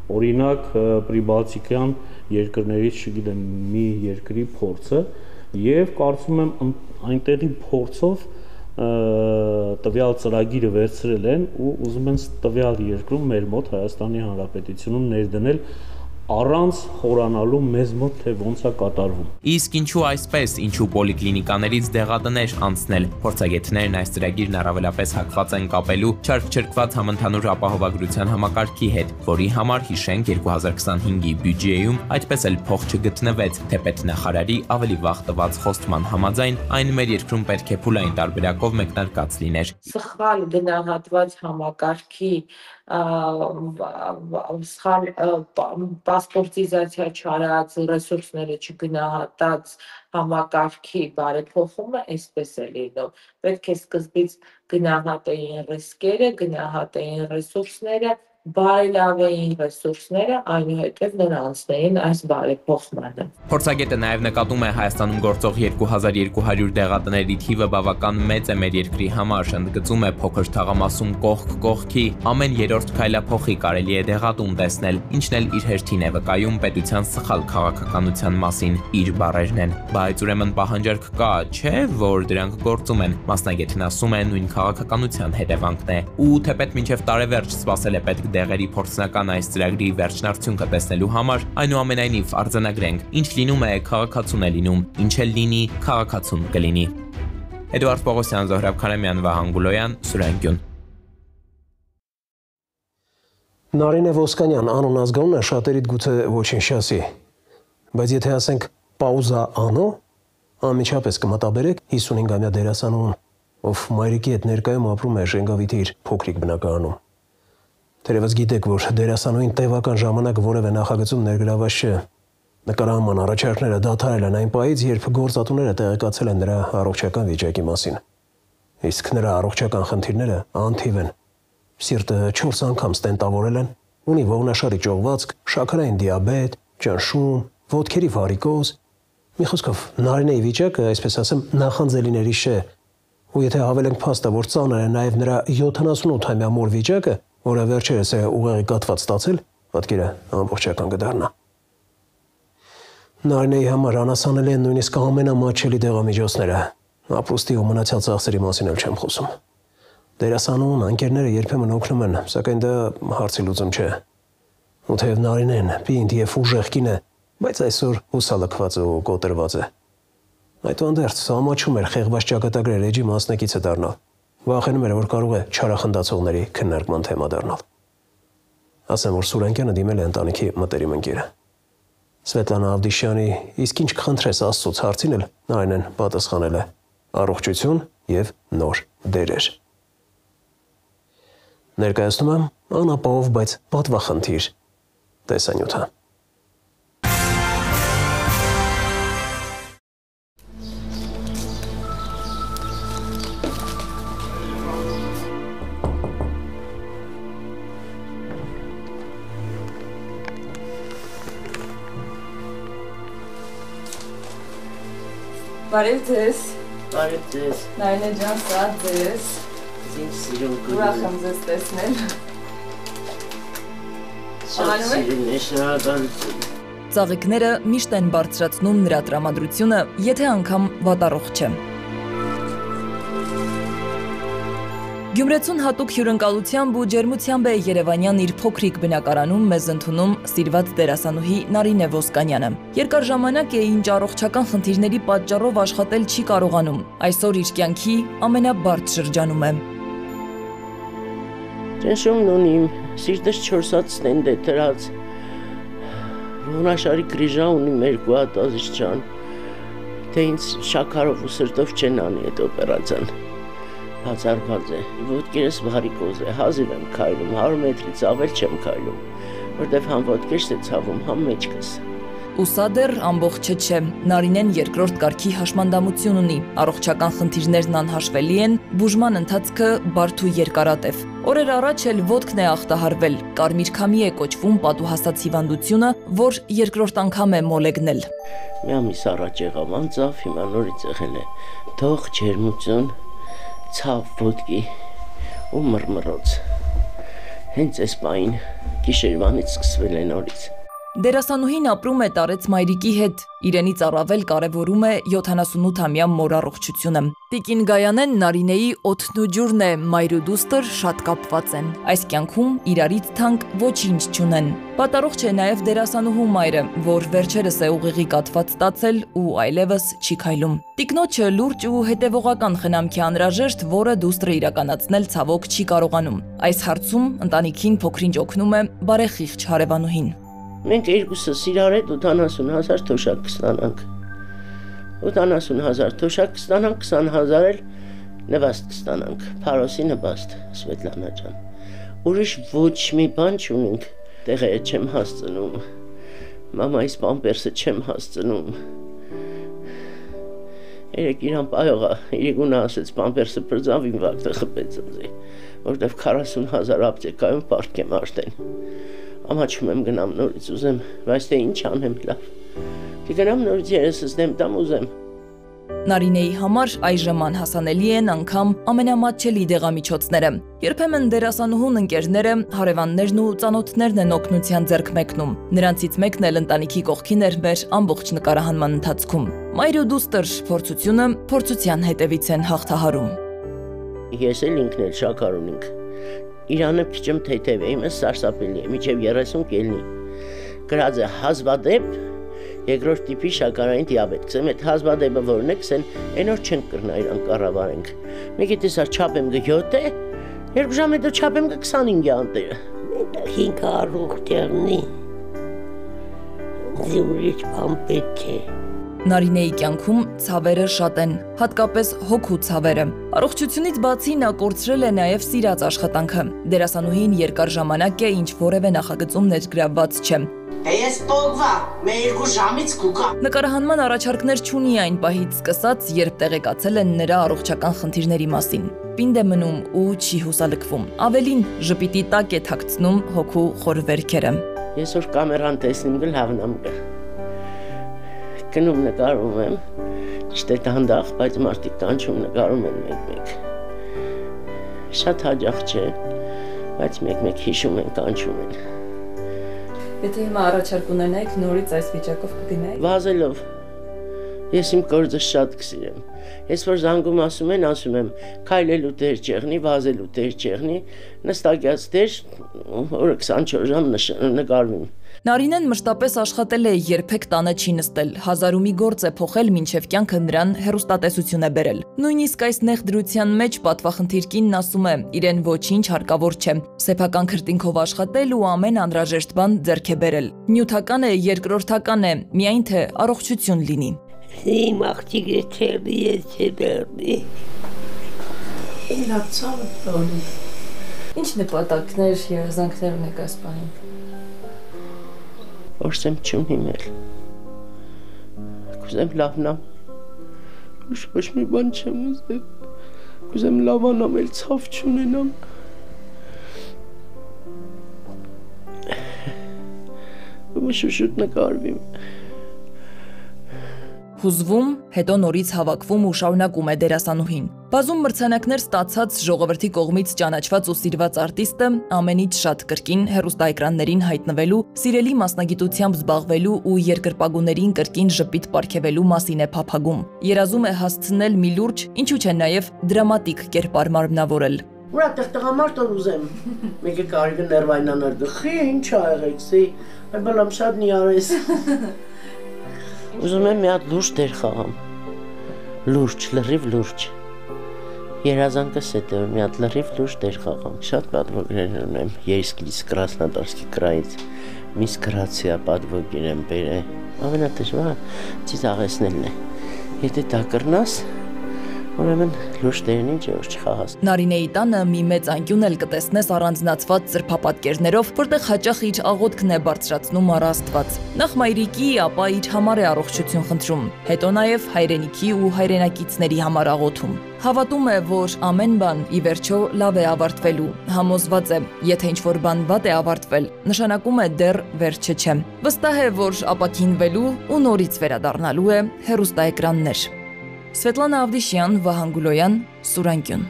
Օրինակ պրիբալտիկյան երկրներից, չգիտեմ, մի երկրի փորձը եւ կարծում եմ այնտեղի փորձով տվյալ ծրագիրը վերցրել են ու ուզում են տվյալ երկրում մեր մոտ Հայաստանի Հանրապետությունում ներդնել առանց խորանալու մեզ մոտ թե ոնց է կատարվում։ Իսկ ինչու այսպես, ինչու պոլիկլինիկաներից դեղատներ անցնել։ Փորձագետներն այս ծրագիրն առավելապես հակված են կապելու չարք-չրկված համընդհանուր ապահովագրության համակարգի հետ, որի համար հիշենք 2025-ի բյուջեում այդպես էլ փող չգտնվեց, թե պետնախարարի ավելի վաղ տված խոստման համաձայն այն մեր երկրում պետք է փուլային տարբերակով մեկնարկած լիներ։ Սխալ գնահատված համակարգի սխալ պասպորտիզացիա չարած ռեսուրսները չգնահատած համակարգի բարեփոխումը այսպես է լինում։ Պետք է սկզբից գնահատեին ռիսկերը, գնահատեին ռեսուրսները, բարելավեին ռեսուրսները, այնուհետև նրանցնեին այս բարեփոխմանը։ Փորձագետը նաև նկատում է Հայաստանում գործող 2200 դեղատների թիվը բավական մեծ է մեր երկրի համար, ընդգծում է փոքր թաղամասում կողք կողքի ամեն երրորդ քայլափոխի կարելի է դեղատում տեսնել, ինչն էլ իր հերթին է վկայում պետության սխալ քաղաքականության մասին, իր բառերն են։ Բայց ուրեմն պահանջարկ կա, չէ, որ դրանք գործում են, մասնագետն ասում է նույն քաղաքականության հետևանքն է։ Ու թեպետ մինչև տարեվերջ սպասել է պետք դեղերի փորձնական այս ծրագրի վերջնարդյունքը տեսնելու համար, այնուամենայնիվ արձանագրենք, ինչ լինում է քաղաքացուն է լինում, ինչ էլ լինի քաղաքացուն կլինի։ Էդուարդ Պողոսյան, Զոհրաբ Քարամյան, Վահան Գուլոյան, Սուրենկյուն։ Նարինե Ոսկանյան անուն ազգանունը շատերիդ գուցե ոչինչ չասի, բայց եթե ասենք պաուզա անո, անմիջապես կմտաբերեք 55-ամյա դերասանուհուն, ով մայրիկի հետ ներկայում ապրում է Ժենգավիթի իր փոքրիկ բնակարանում։ Թերևս գիտեք, որ դերասանուհին տևական ժամանակ որևէ նախագծում ներգրաված չէ։ Նկարահանման առաջարկները դադարել են այն պահից, երբ գործատուները տեղեկացել են նրա առողջական վիճակի մասին։ Իսկ նրա առողջական խնդիրները անթիվ են։ Սիրտը 4 անգամ ստենտավորել են, ունի ողնաշարի ճողվածք, շաքարային դիաբետ, ճնշում, ոտքերի վարիկոզ։ Մի խոսքով, Նարինեի վիճակը, այսպես ասեմ, նախանձելիների չէ։ Ու եթե հավելենք փաստը, որ ծանր է նաև նրա 78-ամյա մոր վիճակը, որը վերջերս է ուղեղի կաթված ստացել, պատկերը ամբողջական կդառնա։ Նարինեի համար անասանելի են նույնիսկ ամենամատչելի դեղամիջոցները, ապրուստի ու մնացյալ ծախսերի մասին էլ չեմ խոսում։ Դերասանուհուն ընկերները երբեմն օգնում են, սակայն դա հարցի լուծում չէ։ Ու թեև Նարինեն պինդ և ուժեղ կին է, բայց այսօր հուսալքված ու կոտրված է։ Այդուհանդերձ ամաչում էր խեղված ճակատագրեր էջի մասնակիցը դառնալ։ Վախենում էր, որ կարող է չարախնդացողների քննարկման թեմա դառնալ։ Ասեմ, որ Սուրենկյանը դիմել է ընտանիքի մտերիմ ընկերը։ Սվետլանա Ավդիշյանի «Իսկ ինչ կխնդրես Աստծուց» հարցին էլ Նարինեն պատասխանել է առողջություն և նոր դերեր։ Ներկայացնում եմ անապահով, բայց պատվախնդիր տեսանյութը։ Բարև ձեզ։ Բարև ձեզ։ Նայնե ջան, սա ձեզ։ Ձեզ սիրում Ուրախ եմ ձեզ տեսնել։ Շատ սիրում է, շնորհակալություն։ Ծաղիկները միշտ են բարձրացնում նրա տրամադրությունը, եթե անգամ վատառողջ չէ։ Գյումրեցուն հատուկ հյուրընկալությամբ ու ջերմությամբ է Երևանյան իր փոքրիկ բնակարանում մեզ ընդունում սիրված դերասանուհի Նարինե Ոսկանյանը։ Երկար ժամանակ է, ինչ առողջական խնդիրների պատճառով աշխատել չի կարողանում, այսօր իր կյանքի ամենաբարդ շրջանում է։ Ճնշումն ունիմ, սիրտս 4 հատ ստենդ է դրած, ողնաշարի գրիժա ունիմ 2 հատ ազիջան, թե ինձ շաքարով ու սրտով չեն անի այդ օպերացիան։ Բացառված է, ոտքերս վարիկոզ է, հազիվ եմ քայլում, 100 մետրից ավել չեմ քայլում, որտև համ ոտքերս է ցավում, համ մեջքս։ Ու սա դեռ ամբողջը չէ, Նարինեն երկրորդ կարգի հաշմանդամություն ունի, առողջական խնդիրներն անհաշվելի են, բուժման ընթացքը բարդ ու երկարատև։ Օրեր առաջ էլ ոտքն է ախտահարվել, կարմիր քամի է կոչվում պատուհասած հիվանդությունը, որ երկրորդ անգամ է մոլեգնել։ Մի ամիս առաջ եղավ անձավ, հիմա նորից եղել է թող ջերմություն, ցավ ոտքի ու մռմռոց։ Հենց այս պահին գիշերվանից սկսվել է նորից։ Դերասանուհին ապրում է տարեց մայրիկի հետ, իրենից առավել կարևորում է 78-ամյա մոր առողջությունը։ Տիկին Գայանեն Նարինեի օդն ու ջուրն է, մայր ու դուստր շատ կապված են, այս կյանքում իրարից թանկ ոչինչ չունեն։ Պատառողջ է նաև դերասանուհու մայրը, որ վերջերս է ուղեղի կաթված ստացել ու այլևս չի քայլում։ Տիկնոջը լուրջ ու հետևողական խնամքի անհրաժեշտ, որը դուստրը իրականացնել ցավոք չի կարողանում։ Այս հարցում ընտանիքին փոքրինչ օգնում է բարեխիղճ հարևանուհին։ Մենք երկուսս իրար հետ 80,000 թոշակ կստանանք։ 80,000 թոշակ կստանանք, 20,000 էլ նվաստ կստանանք, Փարոսի նվաստ, Սվետլանա ջան։ Ուրիշ ոչ մի բան չունենք, տեղերը չեմ հասցնում, մամայիս պամպերսը չեմ հասցնում։ Երեք իրան պայողա, իրիկունը ասեց պամպերսը պրձավ իմ վակտը խպեց ընձի, որտև 40,000 ապտեկայում պարտք եմ արդեն։ Ամաչում եմ գնամ նորից ուզեմ, բայց թե ինչ անեմ լավ։ Կգնամ նորից երեսս դեմ տամ ուզեմ։ Նարինեի համար այժմ անհասանելի են անգամ ամենամատչելի դեղամիջոցները։ Երբեմն դերասանուհուն ընկերները, հարևաններն ու ծանոթներն են օգնության ձեռք մեկնում։ Նրանցից մեկն էլ ընտանիքի կողքին էր մեր ամբողջ նկարահանման ընթացքում։ Մայր ու դուստր փորձությունը փորձության հետևից են հաղթահարում։ Ես էլ ինքն էլ շաքար ունենք։ Իրանը քիչմ թեթև է, իմը սարսափելի է, միջև 30 կելնի։ Գրած է հազվադեպ, երկրորդ տիպի շաքարային դիաբետ, կսեմ այդ հազվադեպը որն է, կսեն այն օր չենք կրնա իրան կառավարենք։ Մի գիտես ար չապեմ գ 7 է, 2 ժամ հետո չապեմ գ 25 անտերը։ 5 առողջ դեռնի, ուրիշ բան պետք է։ Նարինեի կյանքում ցավերը շատ են, հատկապես հոգու ցավերը։ Առողջությունից բացի նա կորցրել է նաև սիրած աշխատանքը։ Դերասանուհին երկար ժամանակ է, ինչ որևէ նախագծում ներգրավված չէ։ Ես տողվա, մեր 2 ժամից կուկա։ Նկարահանման առաջարկներ չունի այն պահից սկսած, երբ տեղեկացել են նրա առողջական խնդիրների մասին։ Պինդ է մնում ու չի հուսալքվում։ Ավելին ժպիտի տակ է թաքցնում հոգու խոր վերքերը։ Ես որ կամերան տեսնեմ գլավնամ գ։ Գնում նկարում եմ, ճիշտ է դանդաղ, բայց մարդիկ կանչում նկարում են մեկ-մեկ։ Շատ հաճախ չէ, բայց մեկ-մեկ հիշում են, կանչում են։ Եթե հիմա առաջարկ ունենայիք, նորից այս վիճակով կդիմայիք։ Վազելով, ես իմ գործը շատ կսիրեմ։ Ես որ զանգում ասում եմ, քայլելու դեր չեղնի, վազելու դեր չեղնի, նստակյաց դեր, օրը 24 ժամ նկարվիմ։ Նարինեն մշտապես աշխատել է, երբեք տանը չի նստել, 1000 մի գործ է փոխել, մինչև կյանքը նրան հեռուստատեսություն է բերել։ Նույնիսկ այս նեղ դրության մեջ պատվախնդիր կինն ասում է, իրեն ոչինչ հարկավոր չէ, սեփական քրտինքով աշխատել ու ամեն անհրաժեշտ բան ձեռք է բերել։ Նյութական է, երկրորդական է, միայն թե առողջություն լինի։ Իմ աղջիկը չերնի, ես չերնի։ Լացավ տոնի։ Ինչ նպատակներ, երազանքներ ունեք այս պահին։ Որսեմ չունիմ էլ։ Կուզեմ լավնամ, ոչ մի բան չեմ ուզել, կուզեմ լավանամ, էլ ցավ չունենամ։ Ու շուշուտ նկարվիմ։ Հուզվում, հետո նորից հավաքվում ու շարունակում է դերասանուհին։ Բազում մրցանակներ ստացած ժողովրդի կողմից ճանաչված ու սիրված արտիստը ամենից շատ կրկին հեռուստաէկրաններին հայտնվելու, սիրելի մասնագիտությամբ զբաղվելու ու երկրպագուներին կրկին ժպիտ պարգևելու մասին է փափագում։ Երազում է հասցնել մի լուրջ, ինչու՞ չէ նաև դրամատիկ կերպար մարմնավորել։ Ուրա տղամարդ ուզեմ։ Մեկը կարիգը ներվայնանալ գխի, ինչ ա եղեցի, բալամ շատ նիարես։ Ուզում եմ մի հատ լուրջ դեր խաղամ։ Լուրջ, լրիվ լուրջ։ Երազանքս է դեռ մի հատ լրիվ լուրջ դեր խաղամ։ Շատ պատվոգներ ունեմ Երիսկից Կրասնոդարսկի կրայից։ Միս գրացիա պատվոգիր եմ բերել։ Ամենադժվարը ծիծաղեցնելն է։ Եթե դա կրնաս, ուրեմն լուրջ դերն ինչ է որ չխաղաս։ Նարինեի տանը մի մեծ անկյուն էլ կտեսնես առանձնացված սրբապատկերներով, որտեղ հաճախ իր աղոթքն է բարձրացնում առ Աստված։ Նախ մայրիկի, ապա իր համար է առողջություն խնդրում, հետո նաև հայրենիքի ու հայրենակիցների համար աղոթում։ Հավատում է, որ ամեն բան ի վերջո լավ է ավարտվելու։ Համոզված է, եթե ինչ-որ բան վատ է ավարտվել, նշանակում է դեռ վերջը չէ։ Վստահ է, որ ապաքինվելու ու նորից վերադառնալու է հեռուստաէկրաններ։ Սվետլանա Ավդիշյան, Վահան Գուլոյան, Սուրանկյուն։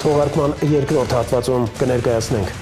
Թողարկման երկրորդ հատվածում կներկայացնենք։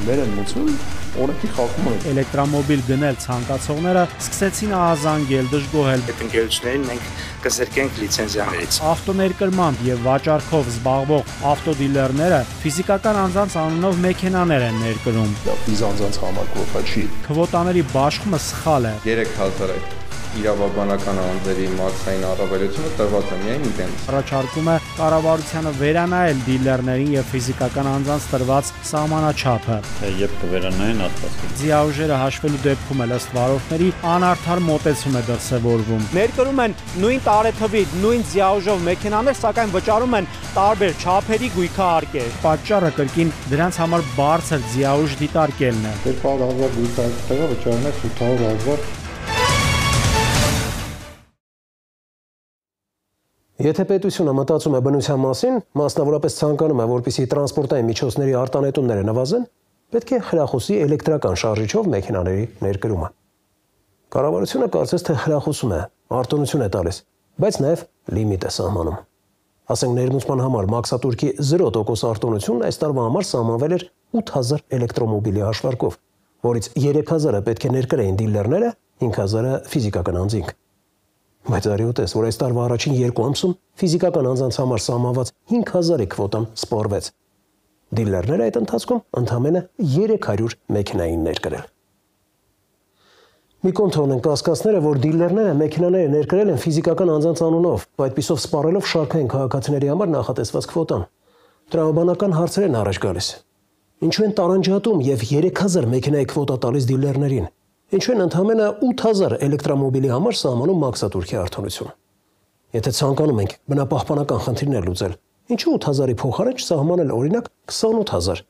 Մեր են մուծում օրենքի խախտումը։ Էլեկտրամոբիլ գնել ցանկացողները սկսեցին ահազանգել, դժգոհել։ Այդ ընկերություններին մենք կզրկենք լիցենզիաներից։ Ավտոներկրմամբ եւ վաճառքով զբաղվող ավտոդիլերները ֆիզիկական անձանց անունով մեքենաներ են ներկրում։ Ֆիզ անձանց համար կոփա չի։ Քվոտաների բաշխումը սխալ է։ 3000 իրավաբանական անձերի մաքսային առավելությունը տրված է միայն իրենց։ Առաջարկում է կառավարությանը վերանայել դիլերներին եւ ֆիզիկական անձանց տրված սահմանաչափը։ Երբ կվերանային ատվածը։ Ձիաուժերը հաշվելու դեպքում էլ ըստ վարորդների անարդար մոտեցում է դրսևորվում։ Ներկրում են նույն տարեթվի, նույն ձիաուժով մեքենաներ, սակայն վճարում են տարբեր չափերի գույքահարկեր։ Պատճառը կրկին դրանց համար բարձր ձիաուժ դիտարկելն է։ 200,000 գույքահարկը վճարում է 800,000։ Եթե պետությունը մտածում է բնության մասին, մասնավորապես ցանկանում է, որպեսզի տրանսպորտային միջոցների արտանետումները նվազեն, պետք է խրախուսի էլեկտրական շարժիչով մեքենաների ներկրումը։ Կառավարությունը կարծես թե խրախուսում է, արտոնություն է տալիս, բայց նաև լիմիտ է սահմանում։ Ասենք ներմուծման համար մաքսատուրքի 0% արտոնությունն այս տարվա համար սահմանվել էր 8000 էլեկտրոմոբիլի հաշվարկով, որից 3000-ը պետք է ներկրեին դիլերները, 5000-ը ֆիզիկական անձինք։ Բայց արիոտես, որ այս տարվա առաջին 2 ամսում ֆիզիկական անձանց համար սահմանված 5000-ի քվոտան սպառվեց։ Դիլերները այդ ընթացքում ընդամենը 300 մեքենային ներկրել։ Մի կողմ թողնենք կասկածները, որ դիլերները մեքենաները ներկրել են ֆիզիկական անձանց անունով, այդպիսով սպառելով շարքային քաղաքացիների համար նախատեսված քվոտան։ Տրամաբանական հարցեր են առաջ գալիս։ Ինչու են տարանջատում եւ 3000 մեքենայի քվոտա տալիս դիլերներին։ Ինչու են ընդամենը 8000 էլեկտրոմոբիլի համար սահմանում մաքսատուրքի արտոնությունը։ Եթե ցանկանում ենք բնապահպանական խնդիրներ լուծել, ինչու 8000-ի փոխարեն սահմանել օրինակ 28000։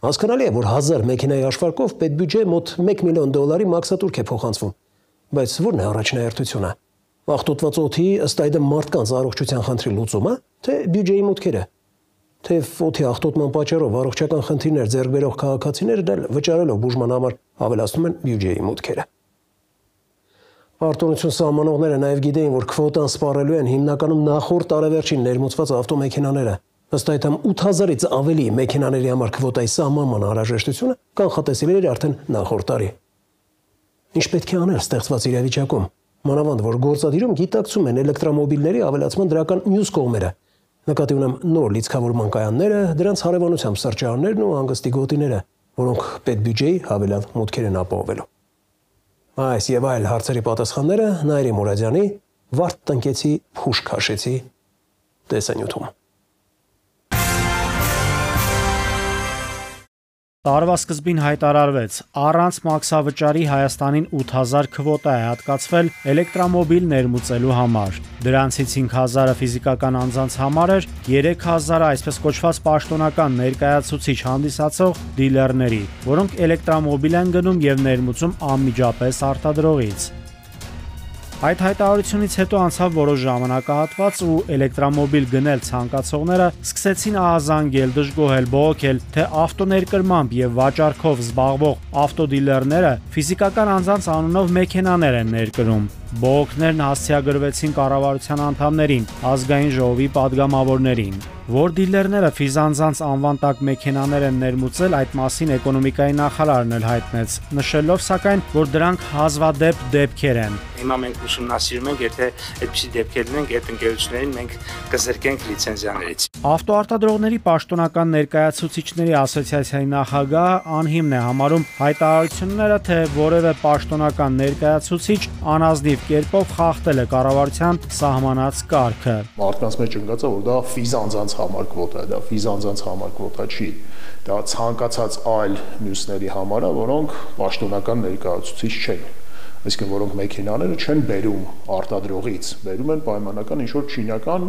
Հասկանալի է, որ 1000 մեքենայի հաշվարկով պետբյուջե մոտ $1 միլիոն մաքսատուրք է փոխանցվում, բայց ո՞րն է առաջնահերթությունը։ Աղտոտված օդի ըստ այդմ մարդկանց առողջության խնդրի լուծումը, թե բյուջեի մուտքերը։ Թեև օդի աղտոտման պատճառով առողջական խնդիրներ ձեռք բերող քաղաքացիները դեռ վճարելով բուժման համար ավելացնում են բյուջեի մուտքերը։ Արտոնություն սահմանողները նաև գիտեին, որ քվոտան սպառելու են հիմնականում նախորդ տարեվերջին ներմուծված ավտոմեքենաները։ Ըստ այդմ 8000-ից ավելի մեքենաների համար քվոտայի սահմանման անհրաժեշտությունը կանխատեսելի էր արդեն նախորդ տարի։ Ինչ պետք է անել ստեղծված իրավիճակում, մանավանդ որ գործադիրում գիտակցում են էլեկտրոմոբիլների ավելացման դրական մյուս կողմերը։ Նկատի ունեմ նոր լիցքավորման կայանները, դրանց հարևանությամբ սրճարաններն ու հանգստի գոտիները, որոնք պետբյուջեի հավելյալ մուտքեր են ապահովելու։ Այս եւ այլ հարցերի պատասխանները Նայիրի Մուրադյանի «Վարդ տնկեցի, փուշ քաշեցի» տեսանյութում։ Տարվա սկզբին հայտարարվեց, առանց մաքսավճարի Հայաստանին 8000 քվոտա է հատկացվել էլեկտրոմոբիլ ներմուծելու համար։ Դրանցից 5000-ը ֆիզիկական անձանց համար էր, 3000-ը այսպես կոչված պաշտոնական ներկայացուցիչ հանդիսացող դիլերների, որոնք էլեկտրոմոբիլ են գնում եւ ներմուծում անմիջապես արտադրողից։ Այդ հայտարարությունից հետո անցավ որոշ ժամանակահատված ու էլեկտրոմոբիլ գնել ցանկացողները սկսեցին ահազանգել, դժգոհել, բողոքել, թե ավտոներկրմամբ եւ վաճառքով զբաղվող ավտոդիլերները ֆիզիկական անձանց անունով մեքենաներ են ներկրում։ Բողոքներն հասցեագրվեցին կառավարության անդամներին, ազգային ժողովի падգամավորներին, որ դիլերները ֆիզանձանց անվան տակ մեքենաներ են ներմուծել, այդ մասին էկոնոմիկայի նախարարն էլ հայտնեց, նշելով սակայն, որ դրանք հազվադեպ դեպքեր են։ Հիմա մենք ուսումնասիրում ենք, եթե այդպիսի դեպքեր լինեն, այդ ընկերություններին մենք կզրկենք լիցենզիաներից։ Ավտոարտադրողների պաշտոնական ներկայացուցիչների ասոցիացիայի նախագահ անհիմն է համարում հայտարարությունները, թե որևէ պաշտոնական ներկայացուցիչ անազնիվ կերպով խախտել է կառավարության սահմանած կարգը։ Մարդկանց մեջ ընկած է, որ դա ֆիզանձանց համար կվոտա է, դա ֆիզանձանց համար կվոտա չի։ Դա ցանկացած այլ մյուսների համար է, որոնք պաշտոնական ներկայացուցիչ չեն։ Այսինքն որոնք մեքենաները չեն բերում արտադրողից, բերում են պայմանական ինչ-որ չինական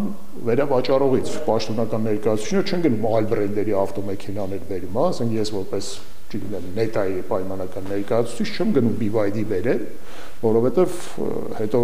վերավաճառողից, պաշտոնական ներկայացուցիչները չեն գնում այլ բրենդերի ավտոմեքենաներ բերում, հա, ասենք ես որպես չգիտեմ նետայի պայմանական ներկայացուցիչ չեմ գնում BYD բերել, որովհետև հետո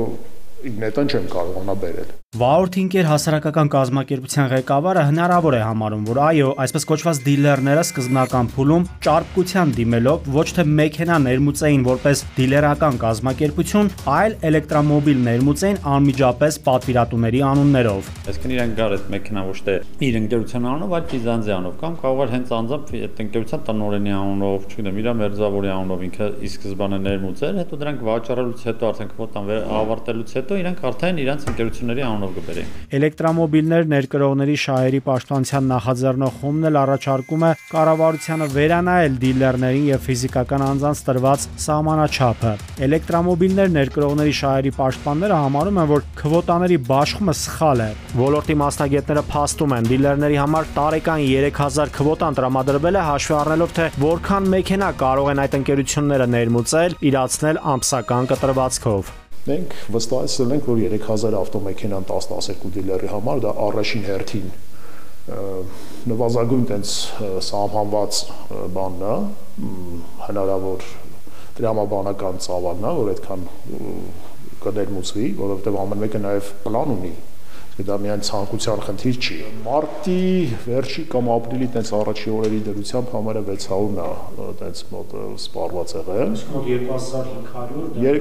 նետան չեմ կարողանա բերել։ Վարորդ Ինկեր հասարակական կազմակերպության ղեկավարը հնարավոր է համարում, որ այո, այսպես կոչված դիլերները սկզբնական փուլում ճարպկության դիմելով ոչ թե մեքենա ներմուծեին որպես դիլերական կազմակերպություն, այլ էլեկտրոմոբիլ ներմուծեին անմիջապես պատվիրատուների անուններով։ Այսինքն իրենք գար այդ մեքենա ոչ թե իր ընկերության անունով, այլ ֆիզանձի անունով, կամ կարող էր հենց անձամբ այդ ընկերության տնօրենի անունով, չգիտեմ, իր մերձավորի անունով ինքը ի սկզբանե ներմուծեր, հետո դրանք վաճառելուց հետո արդեն կվոտան ավարտելուց հետո իրենք արդեն իրենց ընկերությունների անունով կբերեն։ Էլեկտրոմոբիլներ ներկրողների շահերի պաշտպանության նախաձեռնող խումբն էլ առաջարկում է կառավարությանը վերանայել դիլերներին եւ ֆիզիկական անձանց տրված սահմանաչափը։ Էլեկտրոմոբիլներ ներկրողների շահերի պաշտպանները համարում են, որ քվոտաների բաշխումը սխալ է։ Ոլորտի մասնագետները փաստում են, դիլերների համար տարեկան 3000 քվոտան տրամադրվել է հաշվի առնելով, թե որքան մեքենա կարող են այդ ընկերությունները ներմուծել, իրացնել ամսական կտրվածքով։ Մենք վստահեցել ենք, որ 3000 ավտոմեքենան 10-12 դիլերի համար դա առաջին հերթին նվազագույն տենց սահմանված բանն է, հնարավոր դրամաբանական ծավալն է, որ այդքան կներմուծվի, որովհետև ամեն մեկը նաև պլան ունի։ Դա միայն ցանկության խնդիր չի։ Մարտի վերջի կամ ապրիլի տենց առաջի օրերի դրությամբ համարը 600-ն է տենց մոտ սպառված եղել։ Իսկ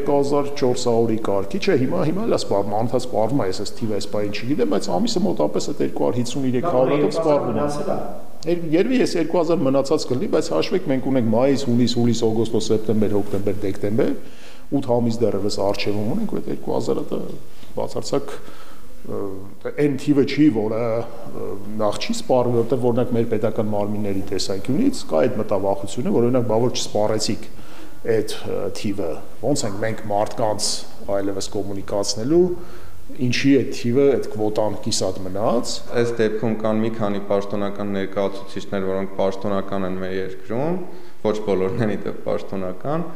2400-ի կարգի, չէ, հիմա էլ է սպառվում, անընդհատ սպառվում է, ես այս թիվը այս բային չգիտեմ, բայց ամիսը մոտապես այդ 250-300-ով սպառվում է։ Երևի ես 2000 մնացած կլինի, բայց հաշվեք մենք ունենք մայիս, հունիս, օգոստոս, սեպտեմբեր, հոկտեմբեր, դեկտեմբեր, 8 ամիս դեռևս արժևում ունենք, այդ 2000-ը բացարձակ այն թիվը չի, որը նախ չի սպառվում, որտեղ օրինակ մեր պետական մարմինների տեսանկյունից կա այդ մտավախությունը, որ օրինակ բավարար չսպառեցիք այդ թիվը, ոնց ենք մենք մարդկանց այլևս կոմունիկացնելու, ինչի այդ թիվը, այդ կվոտան կիսատ մնաց։ Այս դեպքում կան մի քանի պաշտոնական ներկայացուցիչներ, որոնք պաշտոնական են մեր երկրում, ոչ բոլորն են իդեպ պաշտոնական,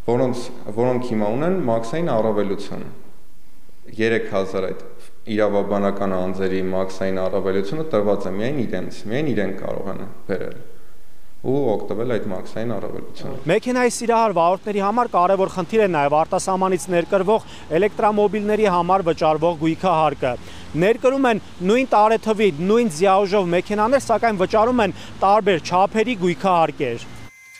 որոնք հիմա ունեն մաքսային առավելություն։ 3000 այդ իրավաբանական անձերի մաքսային առավելությունը տրված է միայն իրենք կարող են բերել ու օգտվել այդ մաքսային առավելությունից։ Մեքենայի սիրահար վարորդների համար կարևոր խնդիր է նաև արտասահմանից ներկրվող էլեկտրոմոբիլների համար վճարվող գույքահարկը։ Ներկրում են նույն տարեթվի, նույն ձիաուժով մեքենաներ, սակայն վճարում են տարբեր չափերի գույքահարկեր։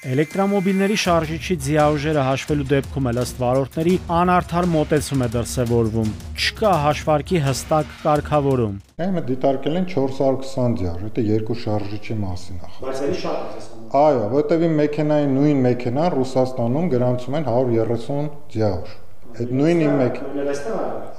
Էլեկտրոմոբիլների շարժիչի ձիաուժերը հաշվելու դեպքում էլ ըստ վարորդների անարդար մոտեցում է դրսևորվում։ Չկա հաշվարկի հստակ կարգավորում։ Այո, դիտարկել են 420 ձիաուժ, դա երկու շարժիչի մասին է։ Բայց էլի շատ է։ Այո, որտեւ մեքենայի նույն մեքենան Ռուսաստանում գրանցում են 130 ձիաուժ։ Այդ նույնի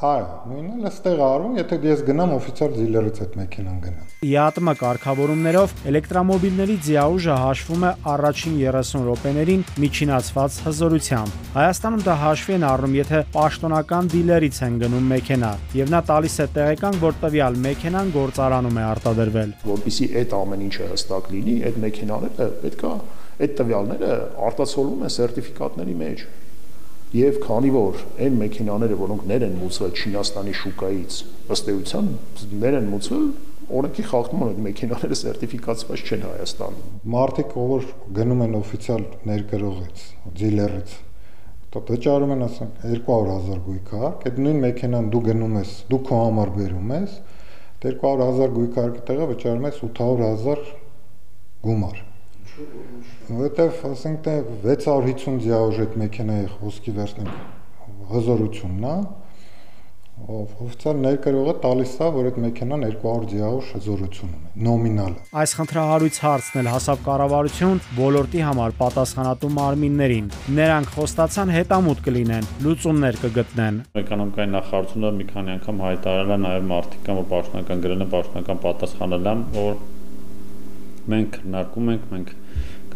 այո, նույնն էլ էստեղ արվում, եթե ես գնամ օֆիցիալ դիլերից այդ մեքենան գնամ։ ԻԱՏՄ կարգավորումներով էլեկտրոմոբիլների ձիաուժը հաշվում է առաջին 30 րոպեներին միջինացված հզորությամբ։ Հայաստանում դա հաշվի են առնում, եթե պաշտոնական դիլերից են գնում մեքենա, եւ նա տալիս է տեղեկանք, որ տվյալ մեքենան գործարանում է արտադրվել։ Որպեսզի այդ ամեն ինչը հստակ լինի, այդ մեքենաները պետքա այդ տվյալները արտացոլվում են սերտիֆիկատների մեջ։ Եվ քանի որ այն մեքենաները, որոնք ներ են մուծվել Չինաստանի շուկայից, ըստ էության ներ են մուծվել օրենքի խախտման, այդ մեքենաները սերտիֆիկացված չեն Հայաստանում։ Մարդիկ, ով գնում են օֆիցիալ ներկրողից, դիլերից, վճարում են ասենք 200,000 գույքարկ, այդ նույն մեքենան դու գնում ես, դու քո համար բերում ես, 200,000 գույքարկի տեղը վճարում ես 800,000 գումար։ Որովհետև ասենք թե 650 ձիաուժ այդ մեքենայի խոսքի վերցնենք հզորությունն է, օֆիցիալ ներկրողը տալիս է, որ այդ մեքենան 200 ձիաուժ հզորություն ունի, նոմինալ։ Այս խնդրահարույց հարցն էլ հասավ կառավարություն ոլորտի համար պատասխանատու մարմիններին։ Նրանք խոստացան հետամուտ կլինեն, լուծումներ կգտնեն։ Էկոնոմիկայի նախարարությունը մի քանի անգամ հայտարարել է նաև մարդիկ կան, որ պաշտոնական գրել են, պաշտոնական պատասխանել են, որ մենք քննարկում ենք, մենք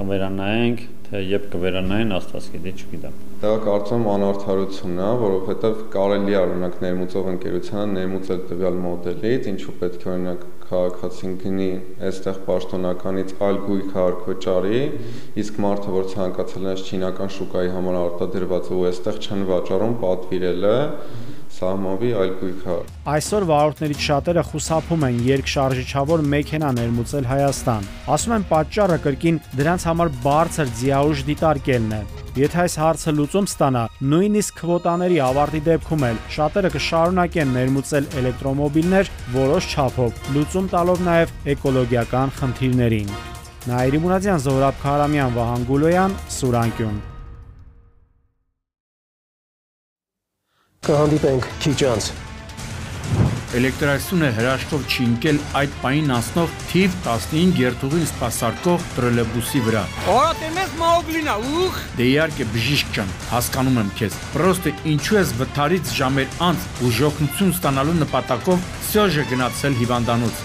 կվերանայենք, թե երբ կվերանային, Աստված գիտի, չգիտեմ։ Դա կարծում եմ անարդարությունն է, որովհետև կարելի է օրինակ ներմուծող ընկերությանը ներմուծել տվյալ մոդելից, ինչու պետք է օրինակ քաղաքացին գնի այստեղ պաշտոնականից այլ գույքարկ վճարի, իսկ մարդը, որ ցանկացել է չինական շուկայի համար արտադրված ու այստեղ չեն վաճառում, պատվիրել է սահմանվի այլ գույքարկ։ Այսօր վարորդներից շատերը խուսափում են երկշարժիչավոր մեքենա ներմուծել Հայաստան։ Ասում են պատճառը կրկին դրանց համար բարձր ձիաուժ դիտարկելն է։ Եթե այս հարցը լուծում ստանա, նույնիսկ քվոտաների ավարտի դեպքում էլ շատերը կշարունակեն ներմուծել էլեկտրոմոբիլներ որոշ չափով, լուծում տալով նաև էկոլոգիական խնդիրներին։ Նաիրի Մուրադյան, Զոհրաբ Քարամյան, Վահան Գուլոյան, Սուրանկյուն։ Կհանդիպենք քիչ անց։ Էլեկտրայսուն է հրաշքով չինկել այդ պային անցնող թիվ 15 երթուղին սպասարկող տրոլեյբուսի վրա։ Օրա տեմես մաուգլինա, ուխ։ Դե իհարկե բժիշկ ջան, հասկանում եմ քեզ։ Պրոստը ինչու ես վթարից ժամեր անց ուժօգնություն ստանալու նպատակով Սյոժը գնացել հիվանդանոց։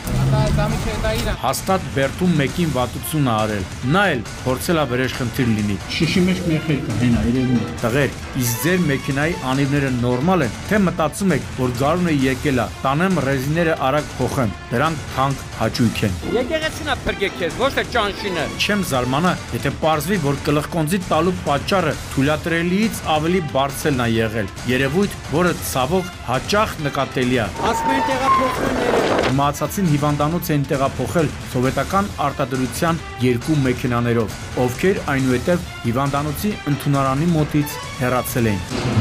Հաստատ բերդում մեկին վատություն արել։ Նա էլ փորձել է վրեժխնդիր լինի։ Շիշի մեջ մեխել կա, հենա իրեն։ Տղեր, իսկ ձեր մեքենայի անիվները նորմալ են, թե մտածում եք, որ գարունը եկել է, տանեմ ռեզիները արագ փոխեմ։ Դրանք թանկ հաճույք են։ Եկեղեցին է փրկեք քեզ, ոչ թե ճանշինը։ Չեմ զարմանա, եթե պարզվի, որ գլխկոնձի տալու պատճառը թույլատրելիից ավելի բարձրն է եղել։ Երևույթ, որը ցավոք հաճախ նկատելի է։ Ասում են տեղափոխվել։ Իմացածին հիվանդանոց են տեղափոխել սովետական արտադրության 2 մեքենաներով, ովքեր այնուհետև հիվանդանոցի ընդունարանի մոտից հեռացել էին։